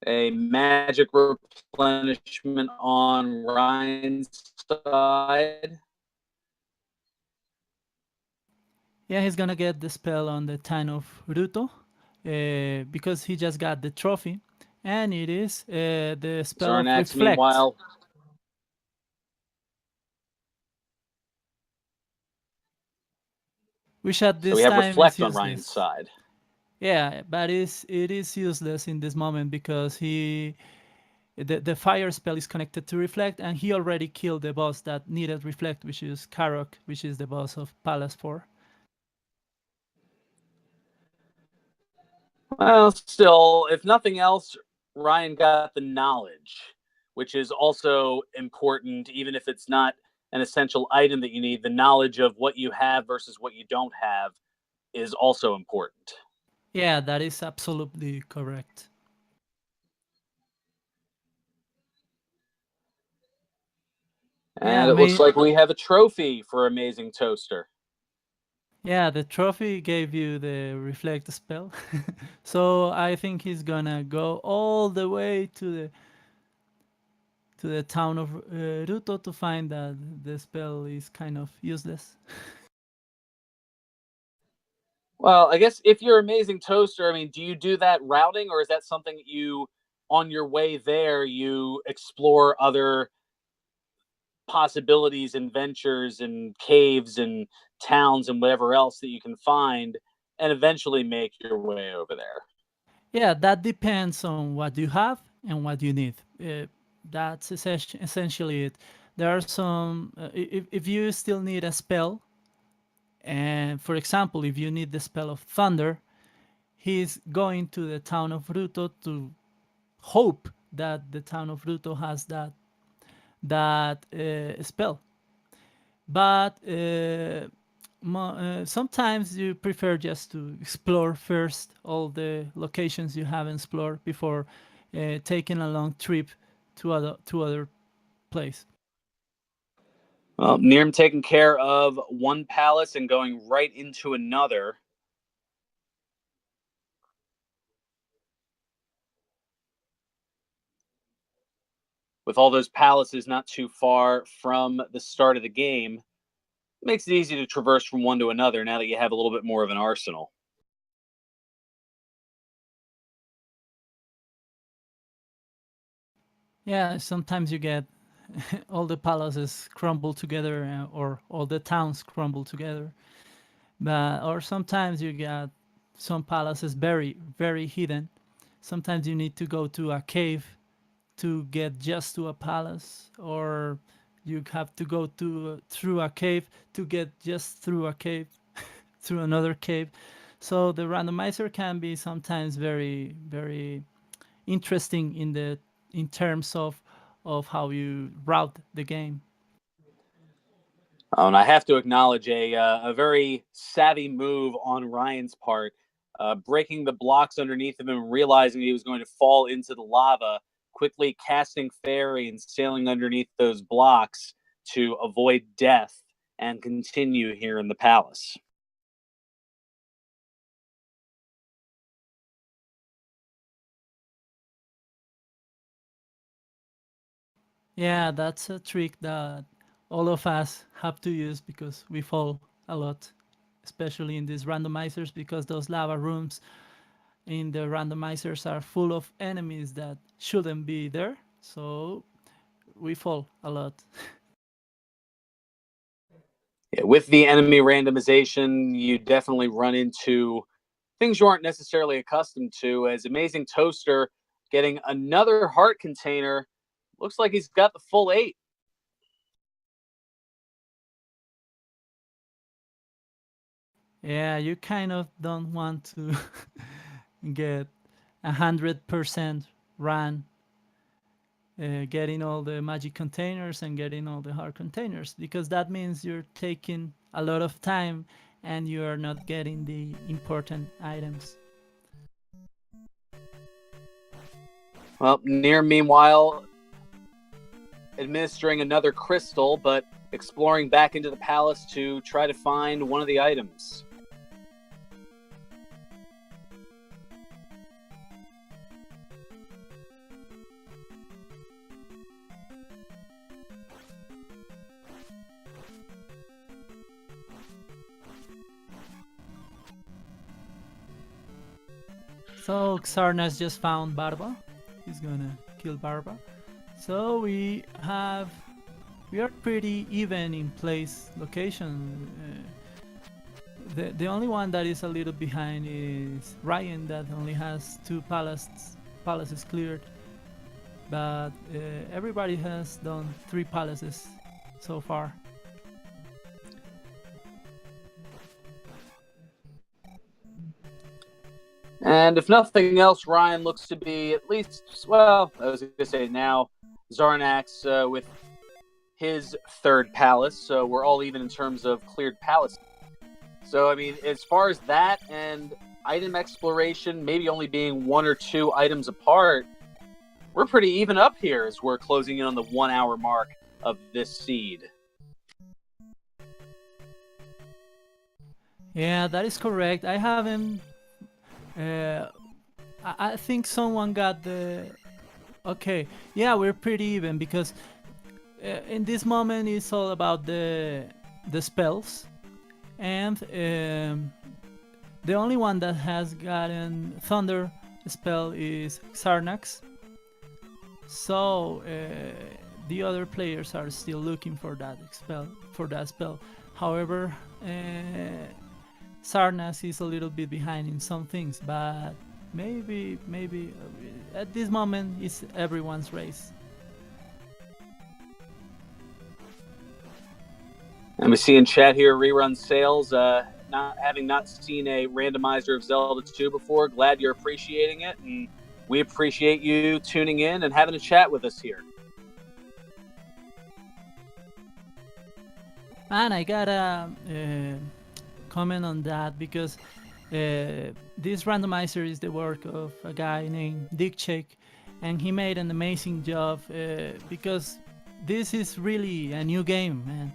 a magic replenishment on Ryan's side. Yeah, he's gonna get the spell on the Time of Ruto because he just got the trophy, and it is the spell of Zarnax, Reflect, meanwhile, which at so we this have time is Reflect on Ryan's useless. side. Yeah, but it is useless in this moment because the fire spell is connected to Reflect, and he already killed the boss that needed Reflect, which is Karok, which is the boss of Palace 4. Well, still, if nothing else, Ryan got the knowledge, which is also important, even if it's not an essential item that you need. The knowledge of what you have versus what you don't have is also important. Yeah, that is absolutely correct. Yeah, And it looks may like we have a trophy for Amazing Toaster. Yeah, the trophy gave you the reflect spell. So I think he's gonna go all the way to the town of Ruto to find that the spell is kind of useless. Well, I guess if you're Amazing Toaster, I mean, do you do that routing, or is that something that you, on your way there, you explore other possibilities and ventures and caves and towns and whatever else that you can find, and eventually make your way over there? Yeah, that depends on what you have and what you need. That's essentially it. There are some if you still need a spell, and for example, if you need the spell of thunder, he's going to the town of Ruto to hope that the town of Ruto has that spell. But sometimes you prefer just to explore first all the locations you haven't explored before taking a long trip to other place. Well, Nirm taking care of one palace and going right into another. With all those palaces not too far from the start of the game, it makes it easy to traverse from one to another now that you have a little bit more of an arsenal. Yeah, sometimes you get all the palaces crumble together, or all the towns crumble together. But or sometimes you got some palaces very hidden. Sometimes you need to go to a cave to get just to a palace, or you have to go to through a cave to get just through a cave through another cave. So the randomizer can be sometimes very interesting in terms of how you route the game. And I have to acknowledge a very savvy move on Ryan's part, breaking the blocks underneath him and realizing he was going to fall into the lava, quickly casting fairy and sailing underneath those blocks to avoid death and continue here in the palace. Yeah, that's a trick that all of us have to use because we fall a lot, especially in these randomizers, because those lava rooms in the randomizers are full of enemies that shouldn't be there. So we fall a lot. Yeah, with the enemy randomization, you definitely run into things you aren't necessarily accustomed to. As Amazing Toaster getting another heart container, looks like he's got the full 8. Yeah, you kind of don't want to get 100% run, getting all the magic containers and getting all the hard containers, because that means you're taking a lot of time and you are not getting the important items. Well, Near, meanwhile, administering another crystal, but exploring back into the palace to try to find one of the items. So Xarnas just found Barba. He's gonna kill Barba. So we are pretty even in place location. The only one that is a little behind is Ryan, that only has 2 palaces cleared. But everybody has done 3 palaces so far. And if nothing else, Ryan looks to be at least, well, I was going to say now, Zarnax with his 3rd palace. So we're all even in terms of cleared palaces. So, I mean, as far as that and item exploration, maybe only being 1 or 2 items apart, we're pretty even up here as we're closing in on the 1-hour mark of this seed. Yeah, that is correct. I haven't. Uh, I think someone got the. Okay, yeah, we're pretty even because in this moment it's all about the spells, and the only one that has gotten Thunder spell is Xarnax. So the other players are still looking for that spell. However, Sarnas is a little bit behind in some things, but maybe at this moment it's everyone's race. And we see in chat here rerun sales. Not seen a randomizer of Zelda 2 before. Glad you're appreciating it, and we appreciate you tuning in and having a chat with us here. And I gotta comment on that because this randomizer is the work of a guy named Dick Check, and he made an amazing job because this is really a new game, man.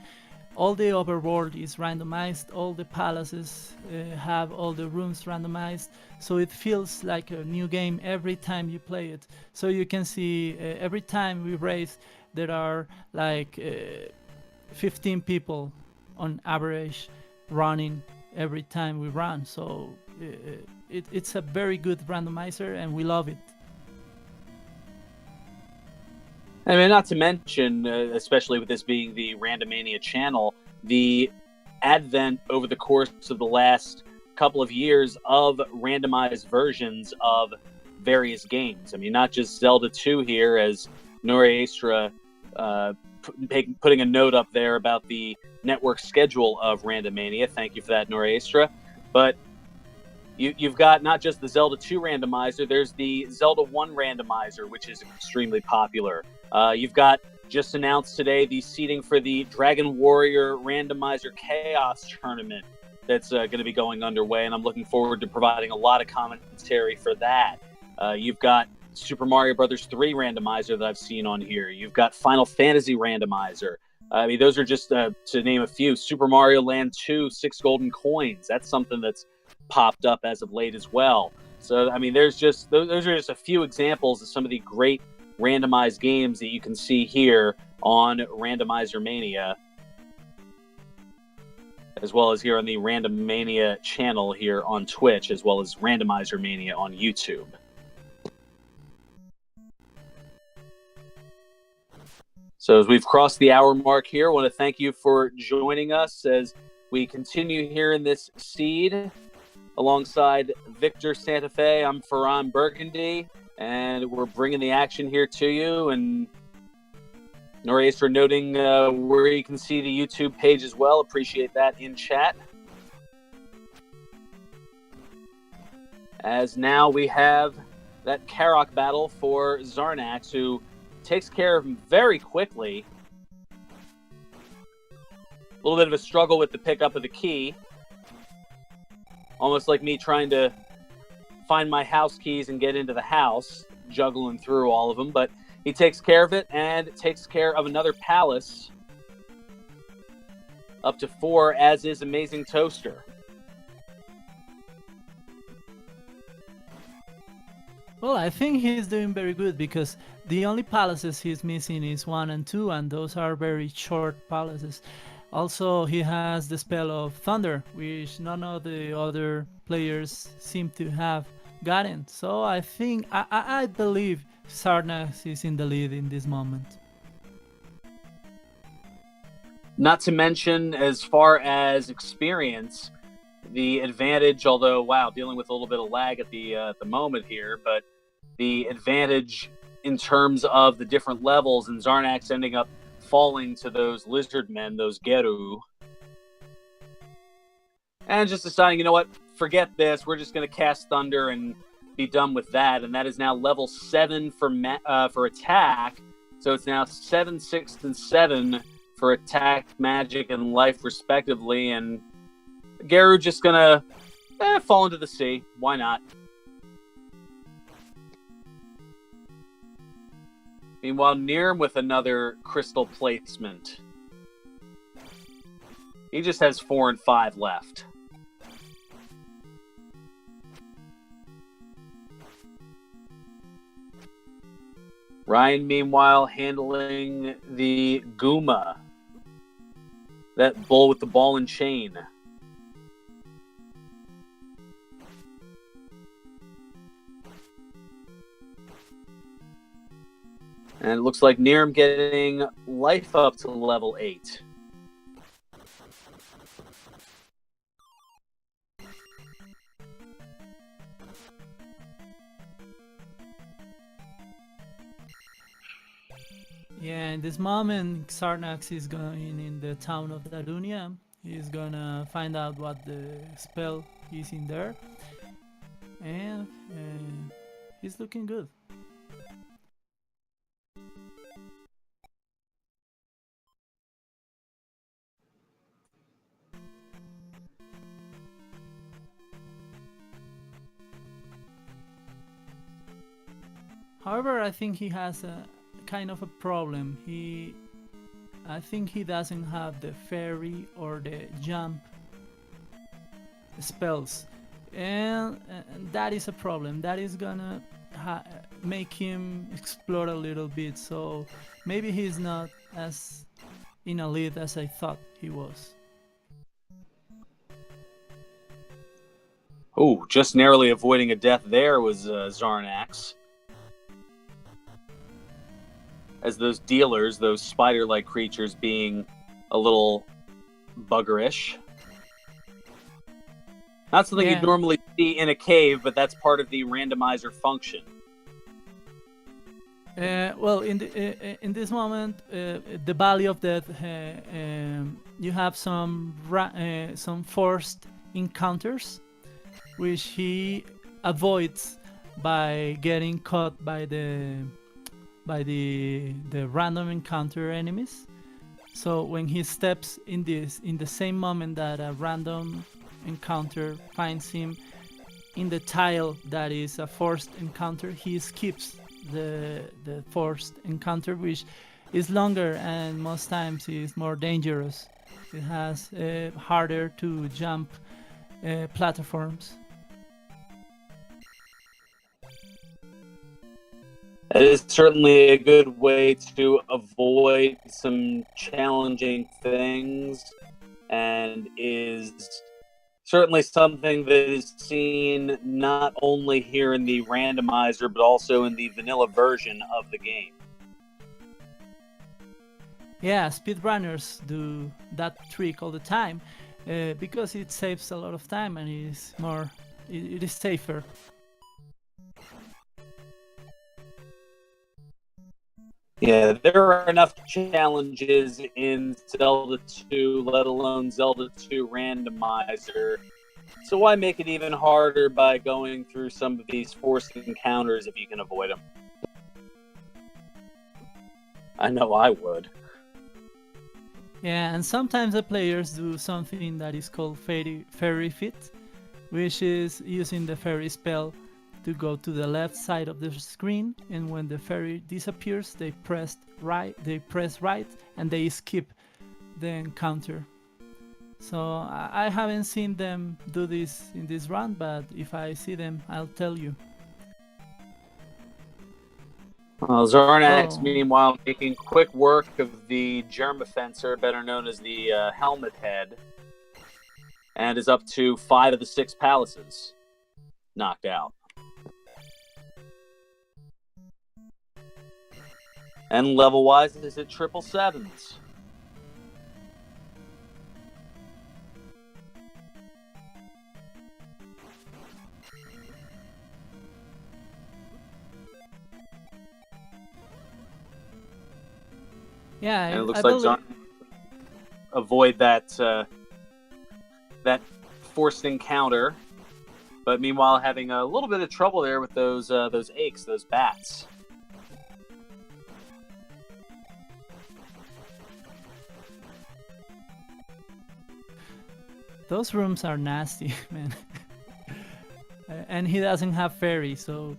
All the overworld is randomized, all the palaces have all the rooms randomized, so it feels like a new game every time you play it. So you can see every time we race, there are like 15 people on average running every time we run. So it's a very good randomizer and we love it. I mean, not to mention, especially with this being the Randomania channel, the advent over the course of the last couple of years of randomized versions of various games. I mean, not just Zelda 2 here, as Noriestra putting a note up there about the network schedule of Randomania. Thank you for that, Noriestra. But you've got not just the Zelda 2 randomizer, there's the Zelda 1 randomizer, which is extremely popular. You've got, just announced today, the seeding for the Dragon Warrior Randomizer Chaos Tournament that's going to be going underway, and I'm looking forward to providing a lot of commentary for that. You've got Super Mario Brothers 3 randomizer that I've seen on here. You've got Final Fantasy randomizer. I mean, those are just, to name a few. Super Mario Land 2, 6 golden coins. That's something that's popped up as of late as well. So, I mean, those are just a few examples of some of the great randomized games that you can see here on Randomizer Mania, as well as here on the Random Mania channel here on Twitch, as well as Randomizer Mania on YouTube. So as we've crossed the hour mark here, I want to thank you for joining us as we continue here in this seed alongside Victor Santa Fe. I'm Ferran Burgundy, and we're bringing the action here to you. And Noriestra noting where you can see the YouTube page as well. Appreciate that in chat. As now we have that Karok battle for Zarnax, who takes care of him very quickly. A little bit of a struggle with the pickup of the key. Almost like me trying to find my house keys and get into the house, juggling through all of them. But he takes care of it, and takes care of another palace. Up to 4, as is Amazing Toaster. Well, I think he's doing very good, because the only palaces he's missing is 1 and 2, and those are very short palaces. Also, he has the spell of Thunder, which none of the other players seem to have gotten. So I think, I believe Zarnax is in the lead in this moment. Not to mention, as far as experience, the advantage, although, wow, dealing with a little bit of lag at the moment here, but the advantage in terms of the different levels, and Zarnax ending up falling to those lizard men, those Geru, and just deciding, you know what, forget this, we're just going to cast Thunder and be done with that. And that is now level 7 for attack, so it's now 7, 6, and 7 for attack, magic, and life respectively, and Geru just gonna fall into the sea. Why not? Meanwhile, Nirm with another crystal placement. He just has 4 and 5 left. Ryan, meanwhile, handling the Guma. That bull with the ball and chain. And it looks like Nirm getting life up to level 8. Yeah, in this moment, Zarnax is going in the town of Darunia. He's gonna find out what the spell is in there. And he's looking good. However, I think he has a kind of a problem. I think he doesn't have the fairy or the jump spells, and that is a problem. That is gonna make him explore a little bit. So maybe he's not as in a lead as I thought he was. Oh, just narrowly avoiding a death there was Zarnax. as those dealers, those spider-like creatures, being a little buggerish. Not something you'd normally see in a cave, but that's part of the randomizer function. Well, in this moment, the Valley of Death, you have some forced encounters, which he avoids by getting caught by the random encounter enemies. So when he steps in the same moment that a random encounter finds him in the tile that is a forced encounter, he skips the forced encounter, which is longer and most times is more dangerous. It has harder to jump platforms. It is certainly a good way to avoid some challenging things, and is certainly something that is seen not only here in the randomizer, but also in the vanilla version of the game. Yeah, speedrunners do that trick all the time because it saves a lot of time and it is safer. Yeah, there are enough challenges in Zelda 2, let alone Zelda 2 Randomizer. So why make it even harder by going through some of these forced encounters if you can avoid them? I know I would. Yeah, and sometimes the players do something that is called fairy fit, which is using the fairy spell to go to the left side of the screen, and when the fairy disappears, they press right, and they skip the encounter. So I haven't seen them do this in this run, but if I see them, I'll tell you. Well, Zarnax, meanwhile, making quick work of the Germafencer, better known as the Helmet Head, and is up to 5 of the 6 palaces knocked out. And level-wise, is it 777s? Yeah, and it looks like Zarn avoid that forced encounter, but meanwhile having a little bit of trouble there with those aches, those bats. Those rooms are nasty, man. And he doesn't have fairy, so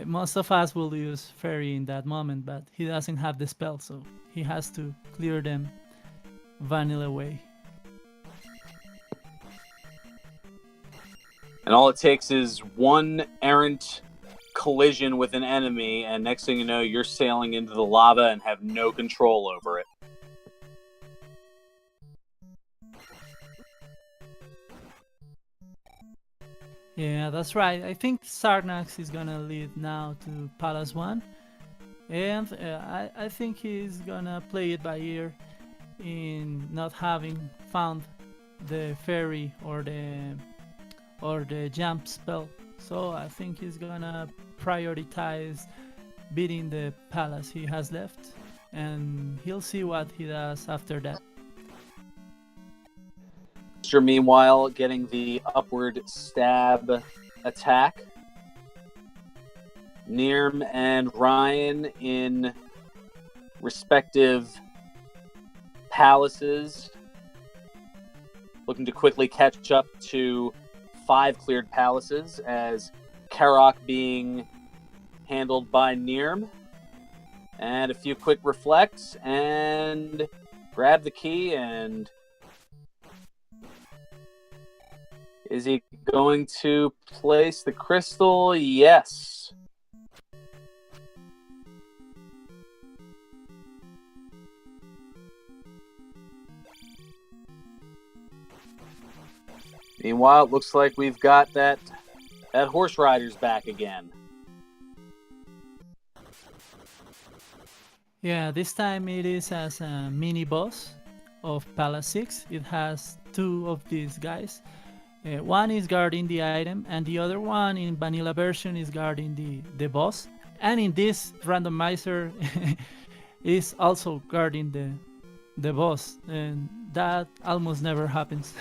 most of us will use fairy in that moment, but he doesn't have the spell, so he has to clear them vanilla way. And all it takes is one errant collision with an enemy, and next thing you know, you're sailing into the lava and have no control over it. Yeah, that's right. I think Sarnax is gonna lead now to Palace 1. And I think he's gonna play it by ear in not having found the fairy or the jump spell. So I think he's gonna prioritize beating the palace he has left, and he'll see what he does after that. Meanwhile, getting the upward stab attack. Nirm and Ryan in respective palaces, looking to quickly catch up to 5 cleared palaces, as Karok being handled by Nirm. And a few quick reflects and grab the key. And is he going to place the crystal? Yes. Meanwhile, it looks like we've got that horse rider's back again. Yeah, this time it is as a mini boss of Palace 6. It has two of these guys. One is guarding the item, and the other one in vanilla version is guarding the boss. And in this randomizer is also guarding the boss, and that almost never happens.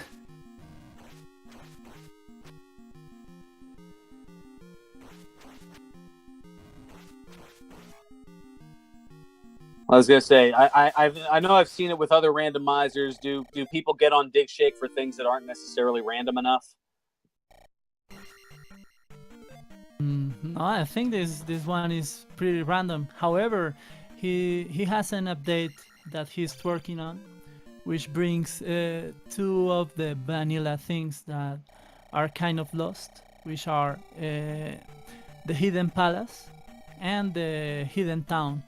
I was gonna say, I know I've seen it with other randomizers. Do people get on Dig Shake for things that aren't necessarily random enough? No, I think this one is pretty random. However, he has an update that he's working on, which brings two of the vanilla things that are kind of lost, which are the hidden palace and the hidden town.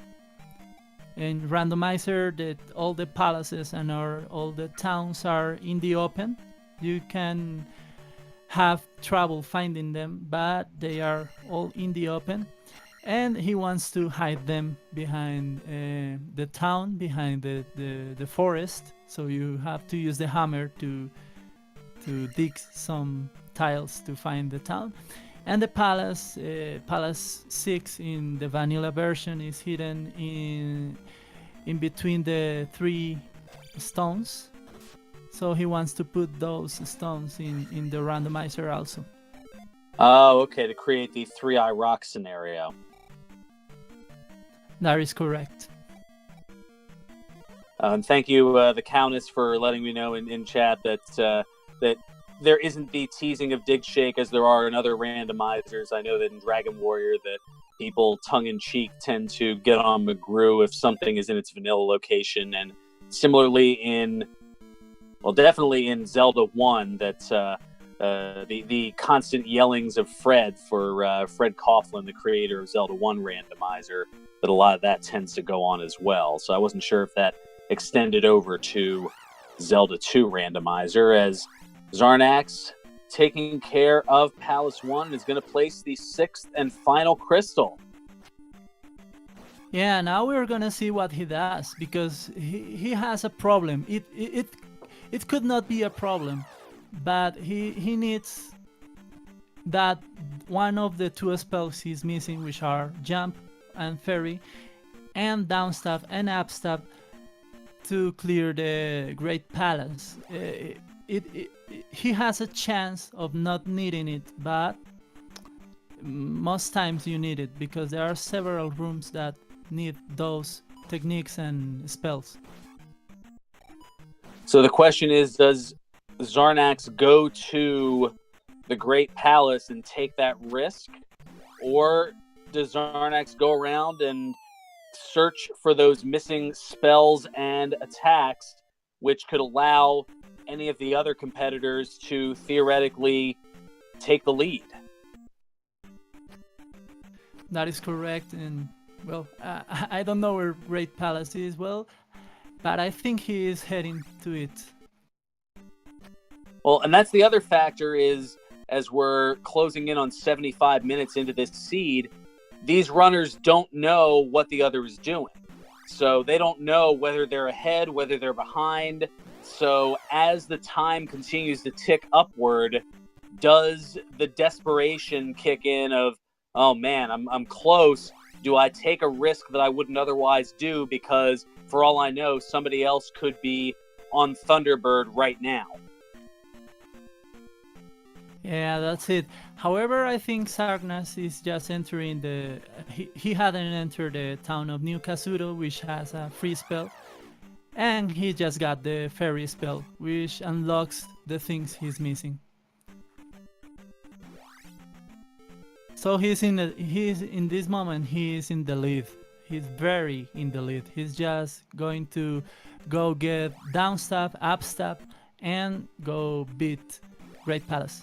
In Randomizer, that all the palaces and all the towns are in the open. You can have trouble finding them, but they are all in the open. And he wants to hide them behind the town, behind the forest. So you have to use the hammer to dig some tiles to find the town. And the palace, Palace 6 in the vanilla version, is hidden in between the three stones. So he wants to put those stones in the randomizer also. Oh, okay, to create the 3-eye rock scenario. That is correct. And thank you, the Countess, for letting me know in chat that that there isn't the teasing of Dig Shake as there are in other randomizers. I know that in Dragon Warrior, the people tongue-in-cheek tend to get on McGrew if something is in its vanilla location, and similarly definitely in Zelda 1, that the constant yellings of Fred for Fred Coughlin, the creator of Zelda 1 randomizer, that a lot of that tends to go on as well. So I wasn't sure if that extended over to Zelda 2 randomizer, as Zarnax, taking care of Palace 1, is going to place the 6th and final crystal. Yeah, now we're gonna see what he does, because he has a problem. It could not be a problem, but he needs that one of the two spells he's missing, which are jump and fairy, and down stab and up stab, to clear the Great Palace. He has a chance of not needing it, but most times you need it, because there are several rooms that need those techniques and spells. So the question is, does Zarnax go to the Great Palace and take that risk? Or does Zarnax go around and search for those missing spells and attacks, which could allow any of the other competitors to theoretically take the lead? That is correct, and well, I don't know where Great Palace is, well, but I think he is heading to it. Well, and that's the other factor, is as we're closing in on 75 minutes into this seed, these runners don't know what the other is doing. So they don't know whether they're ahead, whether they're behind. So as the time continues to tick upward, does the desperation kick in of, oh man, I'm close. Do I take a risk that I wouldn't otherwise do, because for all I know, somebody else could be on Thunderbird right now? Yeah, that's it. However, I think Sargnas is just entering he hadn't entered the town of New Kazuro, which has a free spell, and he just got the fairy spell, which unlocks the things he's missing. So he's in this moment, he is in the lead. He's very in the lead. He's just going to go get down stab, up stab, and go beat Great Palace.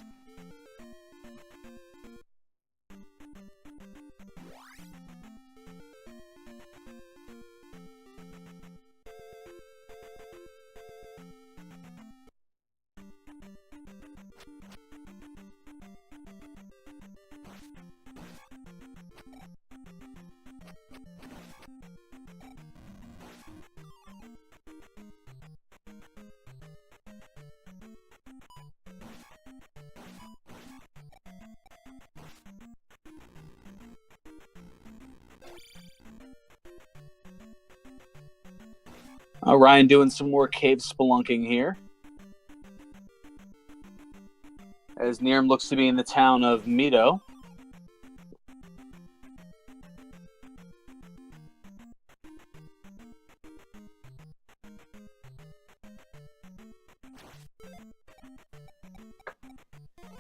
Ryan doing some more cave spelunking here. As Nirm looks to be in the town of Mito.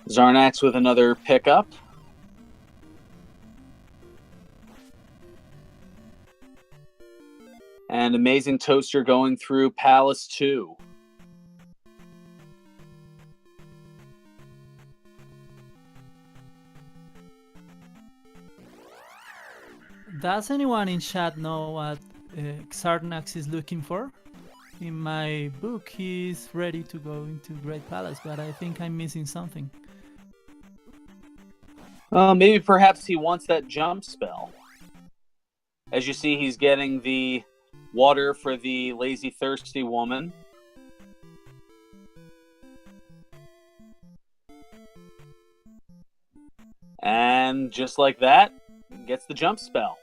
Zarnax with another pickup. And Amazing Toaster going through Palace 2. Does anyone in chat know what Xarnax is looking for? In my book, he's ready to go into Great Palace, but I think I'm missing something. Maybe perhaps he wants that jump spell. As you see, he's getting the water for the lazy, thirsty woman. And just like that, gets the jump spell.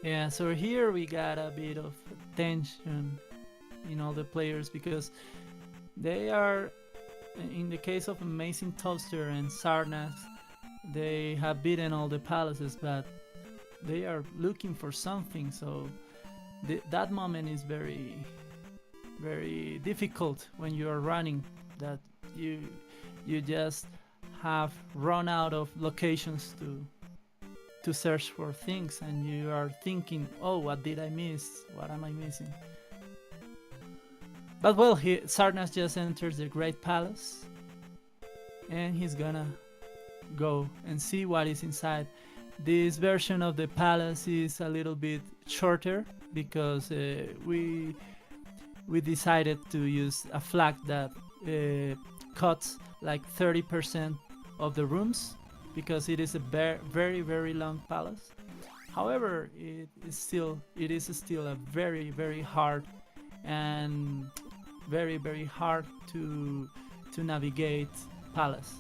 Yeah, so here we got a bit of tension in all the players because they are, in the case of Amazing Toaster and Sarnas, they have beaten all the palaces, but they are looking for something, so that moment is very, very difficult when you are running, that you just have run out of locations to search for things, and you are thinking, oh, what did I miss? What am I missing? But well, Sarnas just enters the Great Palace, and he's gonna go and see what is inside. This version of the palace is a little bit shorter because we decided to use a flag that cuts like 30% of the rooms, because it is a very, very long palace. However, it is still a very, very hard and very, very hard to navigate palace.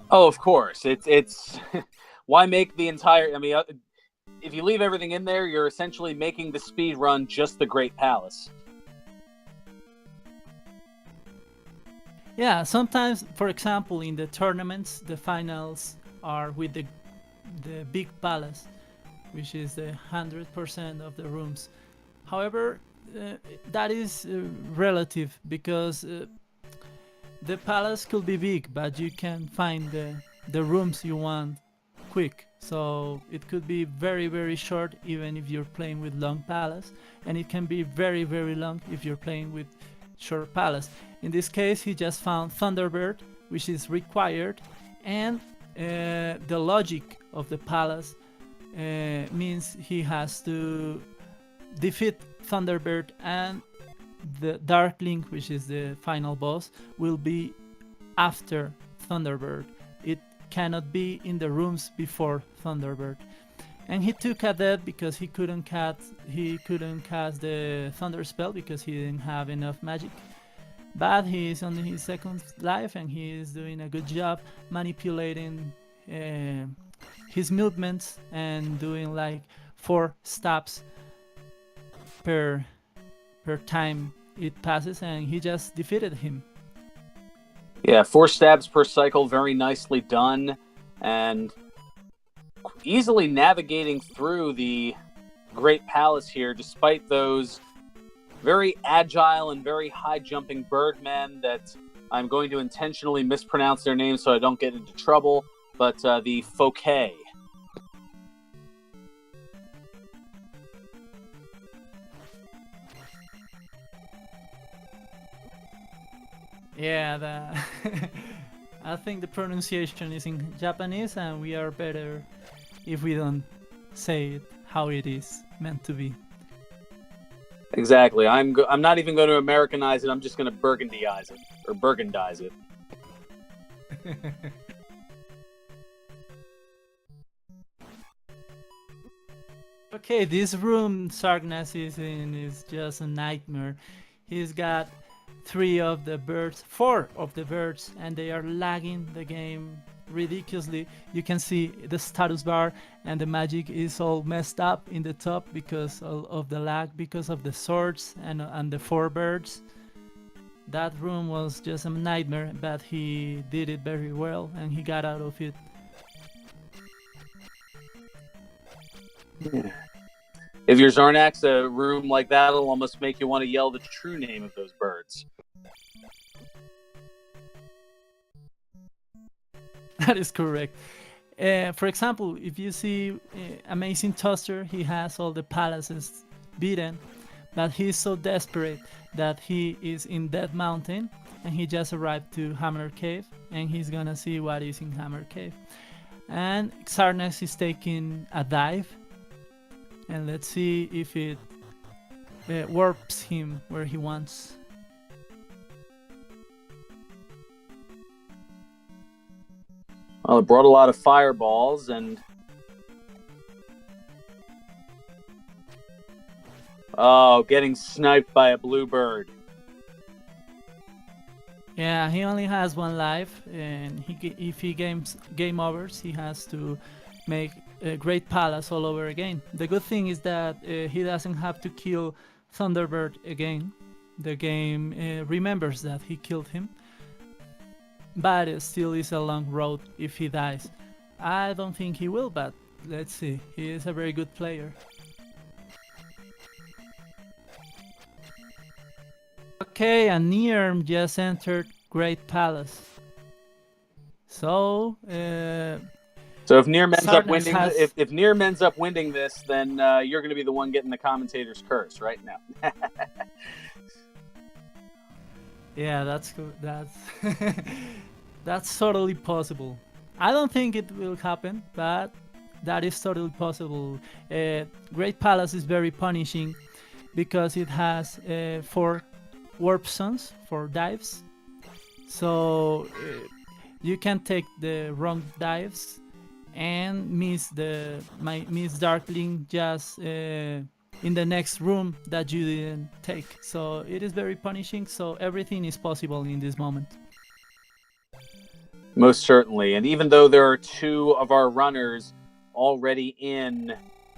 Oh, of course. It's why make the entire? I mean, if you leave everything in there, you're essentially making the speed run just the Great Palace. Yeah, sometimes, for example, in the tournaments, the finals are with the big palace, which is the 100% of the rooms. However, that is relative, because the palace could be big, but you can find the rooms you want quick. So it could be very, very short even if you're playing with long palace, and it can be very, very long if you're playing with short palace. In this case, he just found Thunderbird, which is required, and the logic of the palace means he has to defeat Thunderbird, and the Darkling, which is the final boss, will be after Thunderbird. It cannot be in the rooms before Thunderbird. And he took a death because he couldn't cast the Thunder spell because he didn't have enough magic. But he is on his second life, and he is doing a good job manipulating his movements and doing like 4 stabs per time it passes, and he just defeated him. Yeah, 4 stabs per cycle, very nicely done, and easily navigating through the Great Palace here, despite those very agile and very high-jumping birdmen that I'm going to intentionally mispronounce their names so I don't get into trouble, but the Phocae. Yeah, I think the pronunciation is in Japanese, and we are better if we don't say it how it is meant to be. Exactly. I'm not even going to Americanize it. I'm just going to Burgundyize it or Burgundize it. Okay, this room Sarknas is in is just a nightmare. He's got four of the birds, and they are lagging the game ridiculously. You can see the status bar, and the magic is all messed up in the top because of the lag, because of the swords and the four birds. That room was just a nightmare, but he did it very well, and he got out of it. If you're Zarnax, a room like that will almost make you want to yell the true name of those birds. That is correct. For example, if you see Amazing Toaster, he has all the palaces beaten, but he's so desperate that he is in Dead Mountain, and he just arrived to Hammer Cave, and he's gonna see what is in Hammer Cave. And Xarnex is taking a dive, and let's see if it warps him where he wants. Well, it brought a lot of fireballs, and getting sniped by a bluebird. Yeah, he only has one life, and if he game overs, he has to make a Great Palace all over again. The good thing is that he doesn't have to kill Thunderbird again. The game remembers that he killed him, but it still is a long road if he dies. I don't think he will, but let's see. He is a very good player. Okay, and Nierm just entered Great Palace. So if Nierm ends up Sarnas winning, has- if Nierm ends up winning this, then you're going to be the one getting the commentator's curse right now. Yeah, that's good. That's totally possible. I don't think it will happen, but that is totally possible. Great Palace is very punishing because it has 4 warp zones for dives. So you can take the wrong dives and miss Darkling just in the next room that you didn't take. So it is very punishing. So everything is possible in this moment. Most certainly. And even though there are 2 of our runners already in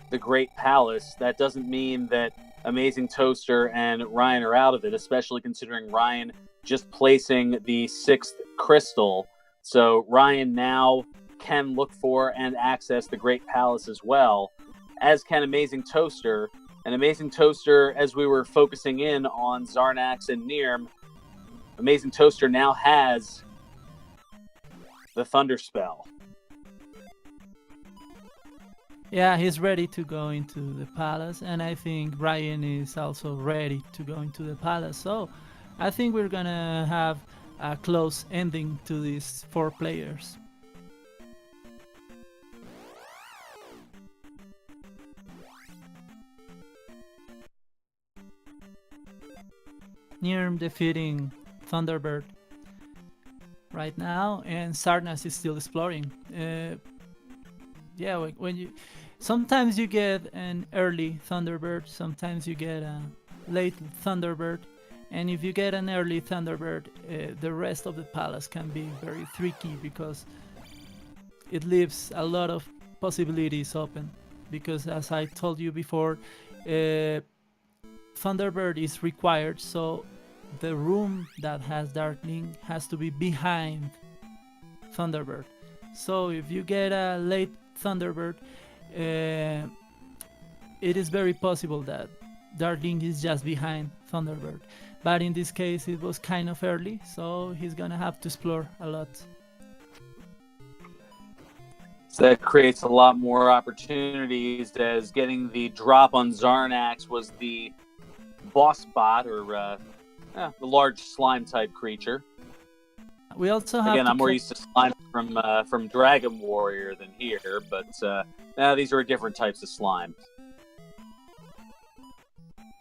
the Great Palace, that doesn't mean that Amazing Toaster and Ryan are out of it, especially considering Ryan just placing the 6th crystal. So Ryan now can look for and access the Great Palace as well, as can Amazing Toaster. And Amazing Toaster, as we were focusing in on Zarnax and Nierm, Amazing Toaster now has the Thunder Spell. Yeah, he's ready to go into the palace, and I think Ryan is also ready to go into the palace. So I think we're gonna have a close ending to these 4 players. Nirm defeating Thunderbird right now, and Sarnas is still exploring. Yeah, when you sometimes you get an early Thunderbird, sometimes you get a late Thunderbird, and if you get an early Thunderbird, the rest of the palace can be very tricky because it leaves a lot of possibilities open. Because as I told you before, Thunderbird is required, so the room that has Darkling has to be behind Thunderbird. So if you get a late Thunderbird, it is very possible that Darling is just behind Thunderbird. But in this case, it was kind of early, so he's gonna have to explore a lot. So that creates a lot more opportunities, as getting the drop on Zarnax was the boss bot, or the large slime type creature. We also have Again, to I'm more used to slime from Dragon Warrior than here, but now these are different types of slime.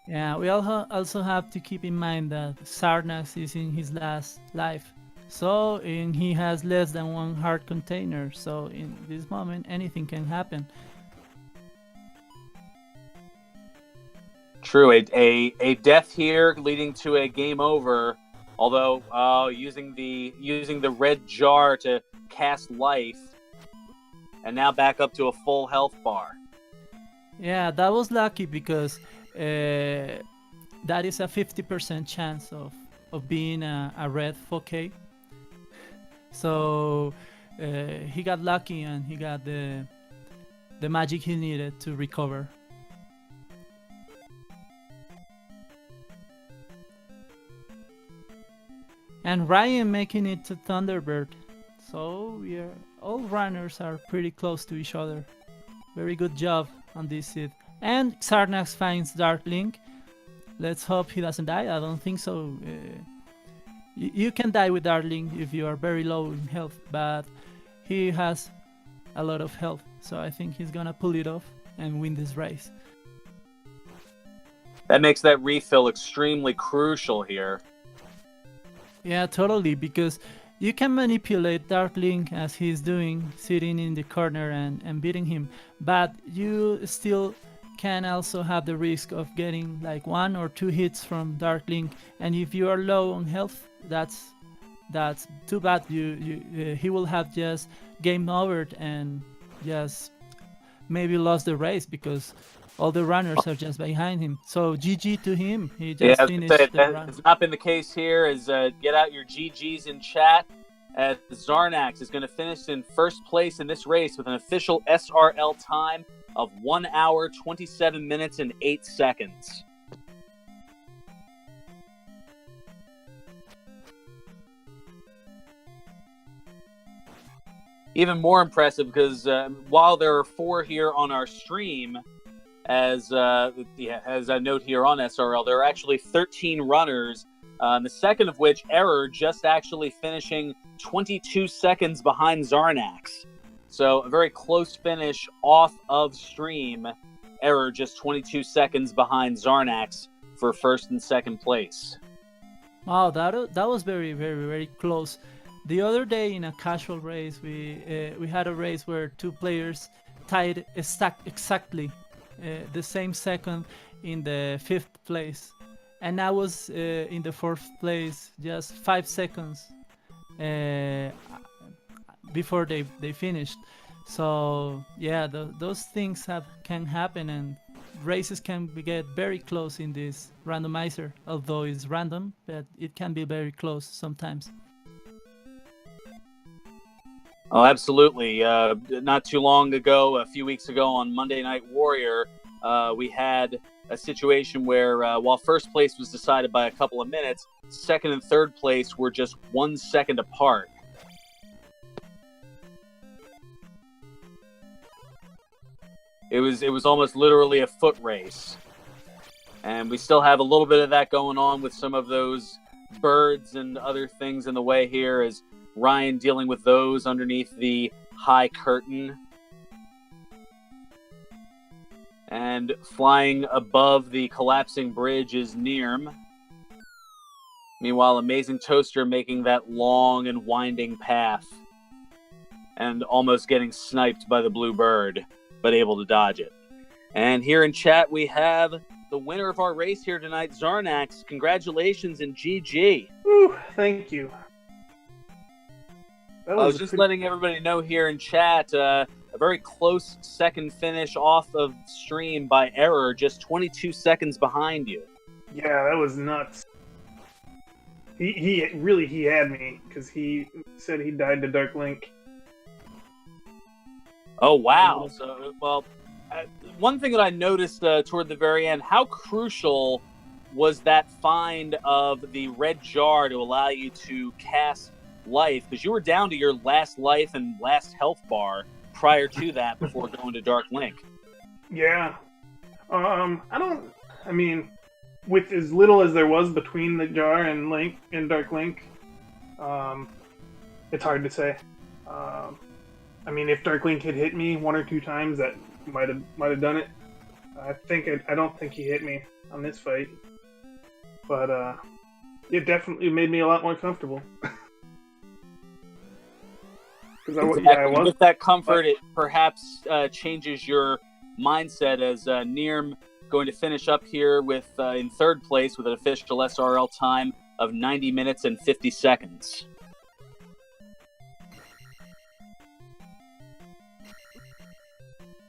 Yeah, we also have to keep in mind that Sarnax is in his last life. So, and he has less than one heart container, so in this moment anything can happen. True, a death here leading to a game over. Although using the red jar to cast life, and now back up to a full health bar. Yeah, that was lucky because that is a 50% chance of being a red 4K. So he got lucky and he got the magic he needed to recover. And Ryan making it to Thunderbird. So all runners are pretty close to each other. Very good job on this seed. And Xarnax finds Dark Link. Let's hope he doesn't die. I don't think so. You can die with Dark Link if you are very low in health, but he has a lot of health. So I think he's gonna pull it off and win this race. That makes that refill extremely crucial here. Yeah, totally, because you can manipulate Dark Link as he's doing, sitting in the corner and beating him, but you still can also have the risk of getting like 1 or 2 hits from Dark Link, and if you are low on health, that's too bad. He will have just game over and just maybe lost the race because all the runners are just behind him. So GG to him. He just finished the run. It's not been the case here. Get out your GGs in chat, as Zarnax is going to finish in first place in this race with an official SRL time of 1 hour, 27 minutes, and 8 seconds. Even more impressive because while there are 4 here on our stream, as I note here on SRL, there are actually 13 runners, the second of which, Error, just actually finishing 22 seconds behind Zarnax. So a very close finish off of stream. Error just 22 seconds behind Zarnax for first and second place. Wow, that was very, very, very close. The other day in a casual race, we had a race where 2 players tied exactly the same second in the 5th place, and I was in the 4th place just 5 seconds before they finished. So yeah, those things can happen, and races can get very close in this randomizer. Although it's random, but it can be very close sometimes. Oh, absolutely. Not too long ago, a few weeks ago on Monday Night Warrior, we had a situation where while first place was decided by a couple of minutes, second and third place were just 1 second apart. It was almost literally a foot race. And we still have a little bit of that going on with some of those birds and other things in the way here, as Ryan dealing with those underneath the high curtain. And flying above the collapsing bridge is Nirm. Meanwhile, Amazing Toaster making that long and winding path and almost getting sniped by the blue bird, but able to dodge it. And here in chat, we have the winner of our race here tonight, Zarnax. Congratulations and GG. Ooh, thank you. I was just letting everybody know here in chat, a very close second finish off of stream by Error, just 22 seconds behind you. Yeah, that was nuts. He had me, because he said he died to Dark Link. Oh, wow. So, well, one thing that I noticed toward the very end, how crucial was that find of the red jar to allow you to cast life? Because you were down to your last life and last health bar prior to that before going to Dark Link. Yeah. I mean, with as little as there was between the jar and Dark Link, it's hard to say. I mean, if Dark Link had hit me one or two times, that might have done it. I don't think he hit me on this fight, but it definitely made me a lot more comfortable. Exactly. With that comfort, it perhaps changes your mindset as Nirm going to finish up here with in third place with an official SRL time of 90 minutes and 50 seconds.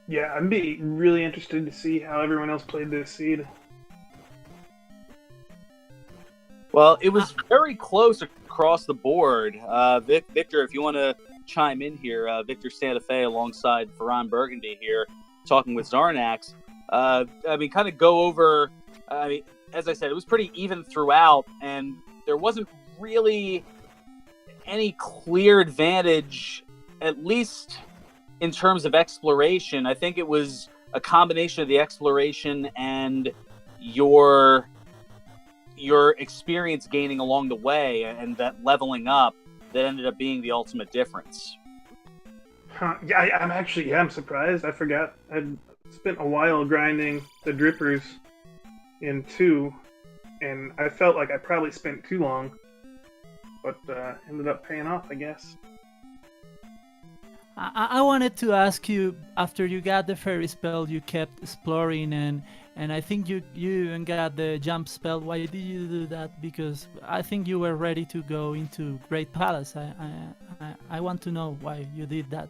Yeah, I'd be really interested to see how everyone else played this seed. Well, it was very close across the board. Victor, if you want to chime in here, Victor Santa Fe alongside Ferran Burgundy here, talking with Zarnax. I mean, kind of go over, I mean, as I said, it was pretty even throughout, and there wasn't really any clear advantage, at least in terms of exploration. I think it was a combination of the exploration and your experience gaining along the way and that leveling up that ended up being the ultimate difference. Huh. Yeah, I'm surprised. I forgot. I'd spent a while grinding the drippers in 2, and I felt like I probably spent too long, but ended up paying off, I guess. I wanted to ask you, after you got the fairy spell, you kept exploring, and I think you even got the jump spell. Why did you do that? Because I think you were ready to go into Great Palace. I want to know why you did that.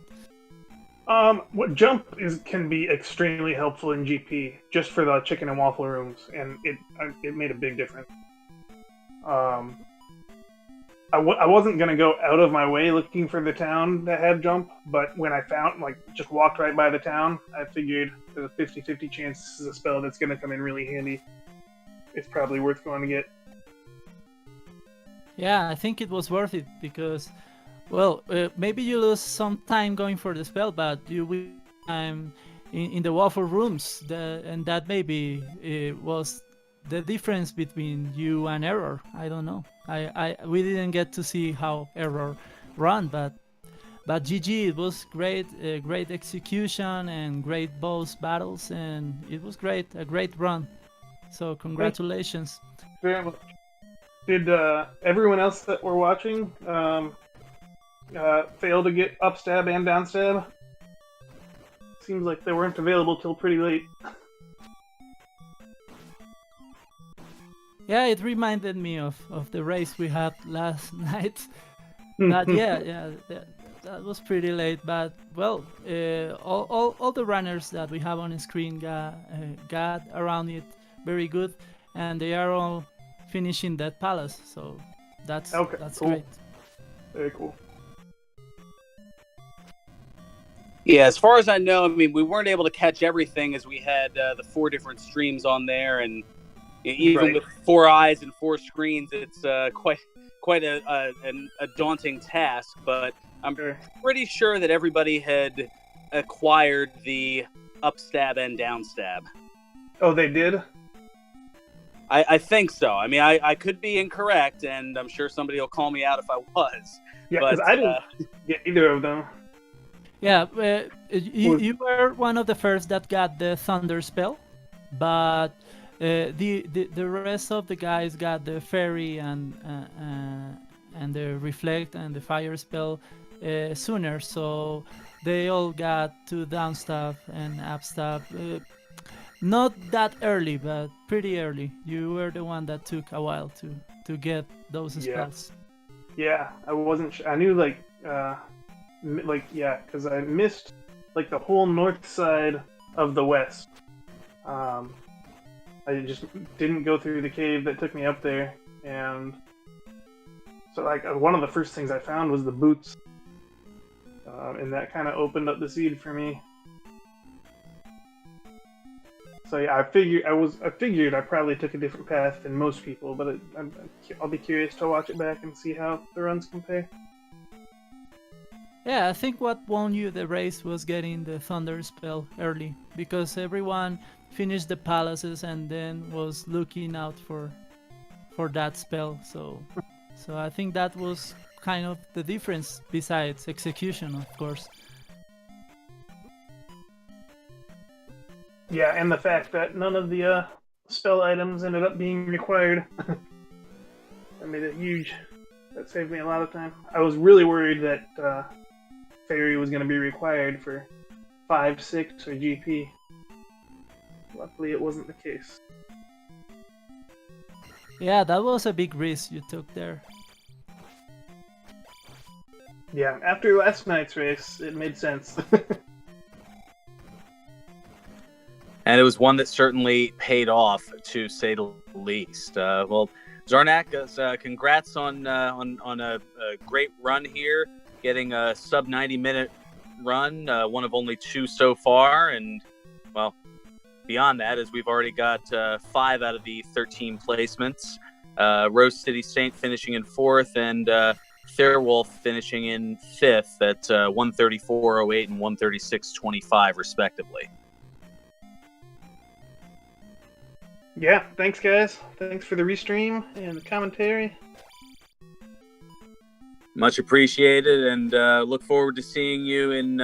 What jump can be extremely helpful in GP, just for the chicken and waffle rooms, and it made a big difference. I wasn't going to go out of my way looking for the town that had jump, but when I found, just walked right by the town, I figured there's a 50-50 chance this is a spell that's going to come in really handy. It's probably worth going to get. Yeah, I think it was worth it because, well, maybe you lose some time going for the spell, but you win time in the waffle rooms, and that maybe was the difference between you and Error. I don't know. We didn't get to see how Error run, but GG, it was great, great execution and great boss battles, and it was great, a great run. So congratulations. Very much. Did everyone else that were watching fail to get upstab and downstab? Seems like they weren't available till pretty late. Yeah, it reminded me of the race we had last night. But yeah, that was pretty late. But well, all the runners that we have on the screen got around it very good, and they are all finishing that palace. So that's cool. great. Very cool. Yeah, as far as I know, I mean, we weren't able to catch everything as we had the 4 different streams on there, and even with 4 eyes and 4 screens, it's quite a daunting task. But I'm pretty sure that everybody had acquired the upstab and downstab. Oh, they did? I think so. I mean, I could be incorrect, and I'm sure somebody will call me out if I was. Yeah, because I didn't get either of them. Yeah, you were one of the first that got the Thunder spell, but the rest of the guys got the Fairy and the Reflect and the Fire spell sooner, so they all got to downstab and upstab. Not that early, but pretty early. You were the one that took a while to get those spells. Yeah, I wasn't sure. I knew because I missed the whole north side of the west. I just didn't go through the cave that took me up there, and so one of the first things I found was the boots, and that kind of opened up the seed for me. So yeah, I figured I probably took a different path than most people, but I'll be curious to watch it back and see how the runs compare. Yeah, I think what won you the race was getting the Thunder spell early, because everyone finished the palaces and then was looking out for that spell. So I think that was kind of the difference, besides execution, of course. Yeah, and the fact that none of the spell items ended up being required. That made it huge. That saved me a lot of time. I was really worried that Fairy was going to be required for 5, 6, or GP. Luckily, it wasn't the case. Yeah, that was a big risk you took there. Yeah, after last night's race, it made sense. And it was one that certainly paid off, to say the least. Well, Zarnak, congrats on a great run here, getting a sub 90-minute run, one of only 2 so far, and well, beyond that, as we've already got 5 out of the 13 placements. Rose City Saint finishing in 4th, and Fairwolf finishing in 5th at 134.08 and 136.25 respectively. Yeah, thanks guys. Thanks for the restream and the commentary. Much appreciated, and look forward to seeing you in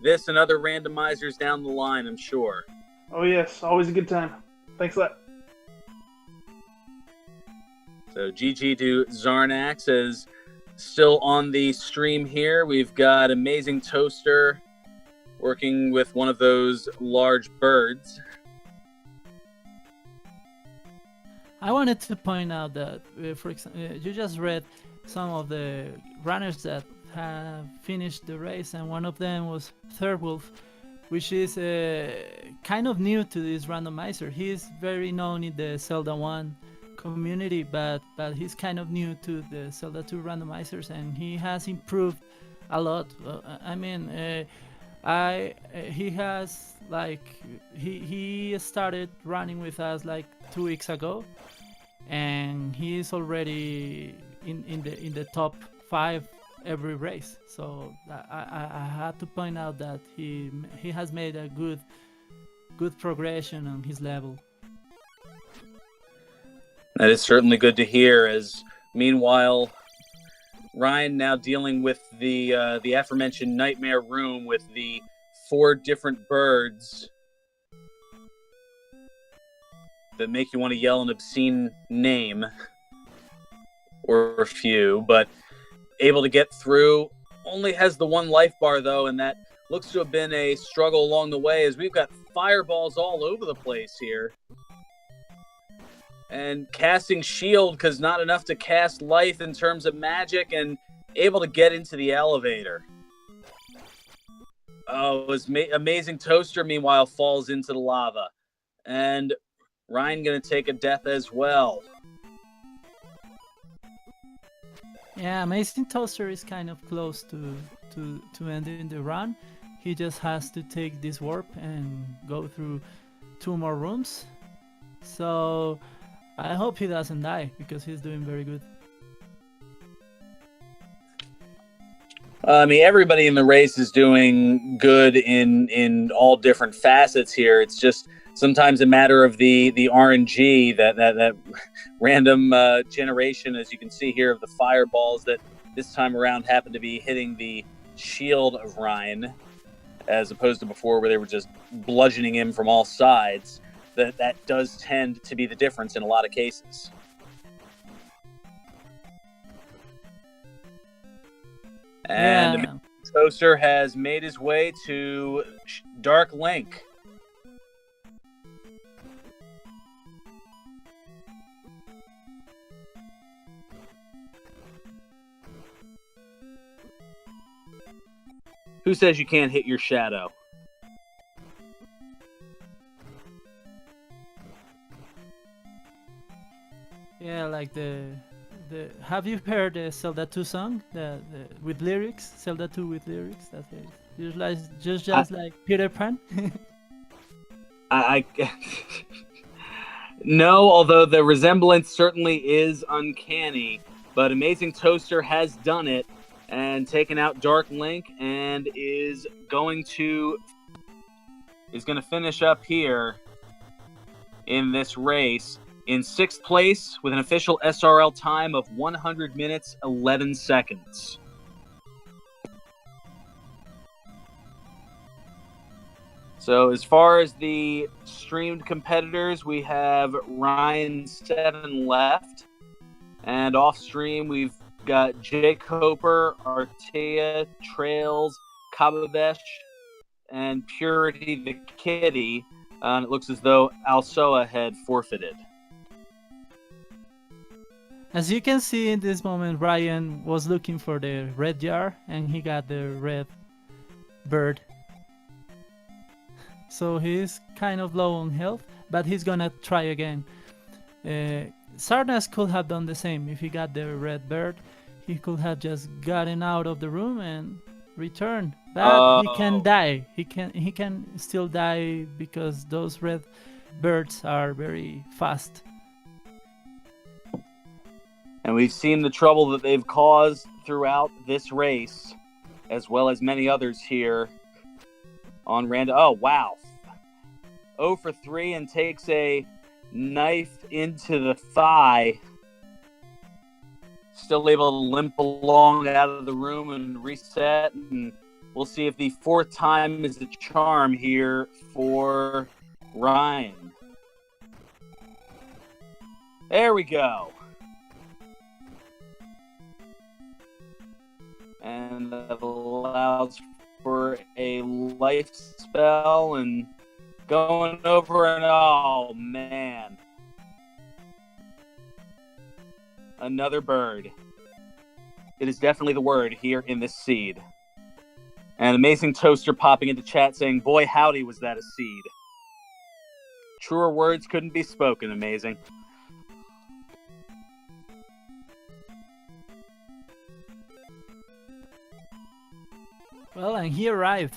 this and other randomizers down the line, I'm sure. Oh yes, always a good time. Thanks a lot. So GG to Zarnax is still on the stream here. We've got Amazing Toaster working with one of those large birds. I wanted to point out that, for example, you just read some of the runners that have finished the race, and one of them was Third which is kind of new to this randomizer. He is very known in the Zelda 1 community, but he's kind of new to the Zelda 2 randomizers, and he has improved a lot. I mean, he has he started running with us like 2 weeks ago, and he is already in the top 5 every race. So I had to point out that he has made a good progression on his level. That is certainly good to hear. As meanwhile, Ryan now dealing with the aforementioned nightmare room with the 4 different birds that make you want to yell an obscene name or a few, but able to get through. Only has the 1 life bar though, and that looks to have been a struggle along the way, as we've got fireballs all over the place here. And casting shield because not enough to cast life in terms of magic, and able to get into the elevator. Oh, it was Amazing Toaster, meanwhile, falls into the lava. And Ryan going to take a death as well. Yeah, Amazing Toaster is kind of close to ending the run. He just has to take this warp and go through 2 more rooms. So I hope he doesn't die, because he's doing very good. I mean, everybody in the race is doing good in all different facets here. It's just sometimes a matter of the RNG, that random generation, as you can see here, of the fireballs that this time around happen to be hitting the shield of Ryan, as opposed to before where they were just bludgeoning him from all sides. That does tend to be the difference in a lot of cases. And Yeah. Toaster has made his way to Dark Link. Who says you can't hit your shadow? Yeah, like the have you heard the Zelda 2 song, the with lyrics, Zelda 2 with lyrics? That's it. Just like Peter Pan. I no, although the resemblance certainly is uncanny. But Amazing Toaster has done it and taken out Dark Link and is going to finish up here in this race in 6th place with an official SRL time of 100 minutes 11 seconds. So as far as the streamed competitors, we have Ryan 7 left. And off stream, we've got Jake Hoper, Artea, Trails, Kababesh, and Purity the Kitty. And it looks as though Alsoa had forfeited. As you can see in this moment, Ryan was looking for the red jar and he got the red bird. So he's kind of low on health, but he's gonna try again. Sarnas could have done the same. If he got the red bird, he could have just gotten out of the room and returned. But he can die. He can still die because those red birds are very fast. And we've seen the trouble that they've caused throughout this race, as well as many others here on random. Oh, wow. 0 for 3 and takes a knife into the thigh. Still able to limp along out of the room and reset. And we'll see if the 4th time is the charm here for Ryan. There we go. And that allows for a life spell and going over and oh man. Another bird. It is definitely the word here in this seed. And Amazing Toaster popping into chat saying, boy howdy was that a seed. Truer words couldn't be spoken, Amazing. Well, and he arrived.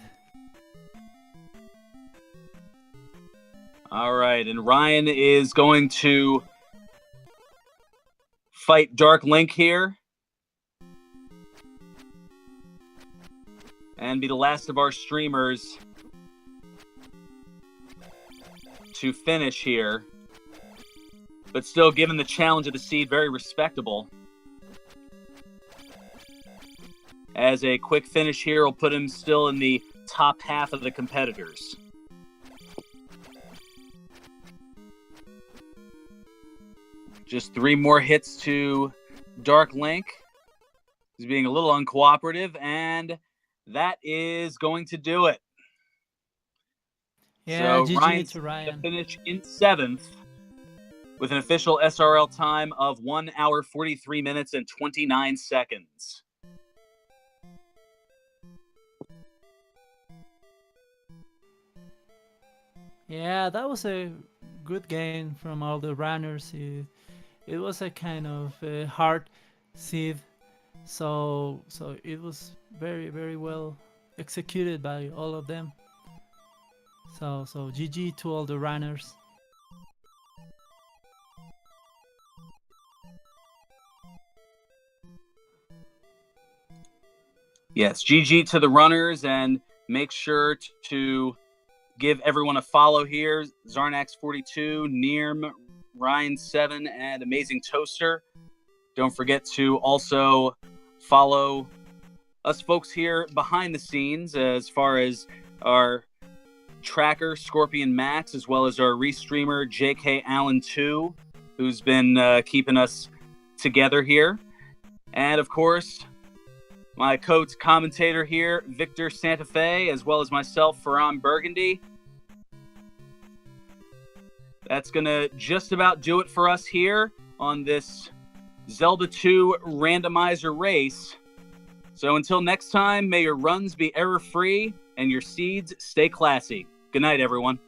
All right, and Ryan is going to fight Dark Link here. And be the last of our streamers to finish here. But still, given the challenge of the seed, very respectable. As a quick finish here will put him still in the top half of the competitors. Just 3 more hits to Dark Link. He's being a little uncooperative, and that is going to do it. Yeah, so GG Ryan's to Ryan. to finish in 7th with an official SRL time of 1 hour, 43 minutes, and 29 seconds. Yeah, that was a good game from all the runners. It was a kind of hard seed, so it was very, very well executed by all of them. So GG to all the runners. Yes, GG to the runners, and make sure to give everyone a follow here. Zarnax42, Nirm, Ryan7, and Amazing Toaster. Don't forget to also follow us folks here behind the scenes as far as our tracker, Scorpion Max, as well as our restreamer, JK Allen2, who's been keeping us together here. And, of course, my commentator here, Victor Santa Fe, as well as myself, Ferran Burgundy. That's going to just about do it for us here on this Zelda 2 randomizer race. So until next time, may your runs be error-free and your seeds stay classy. Good night, everyone.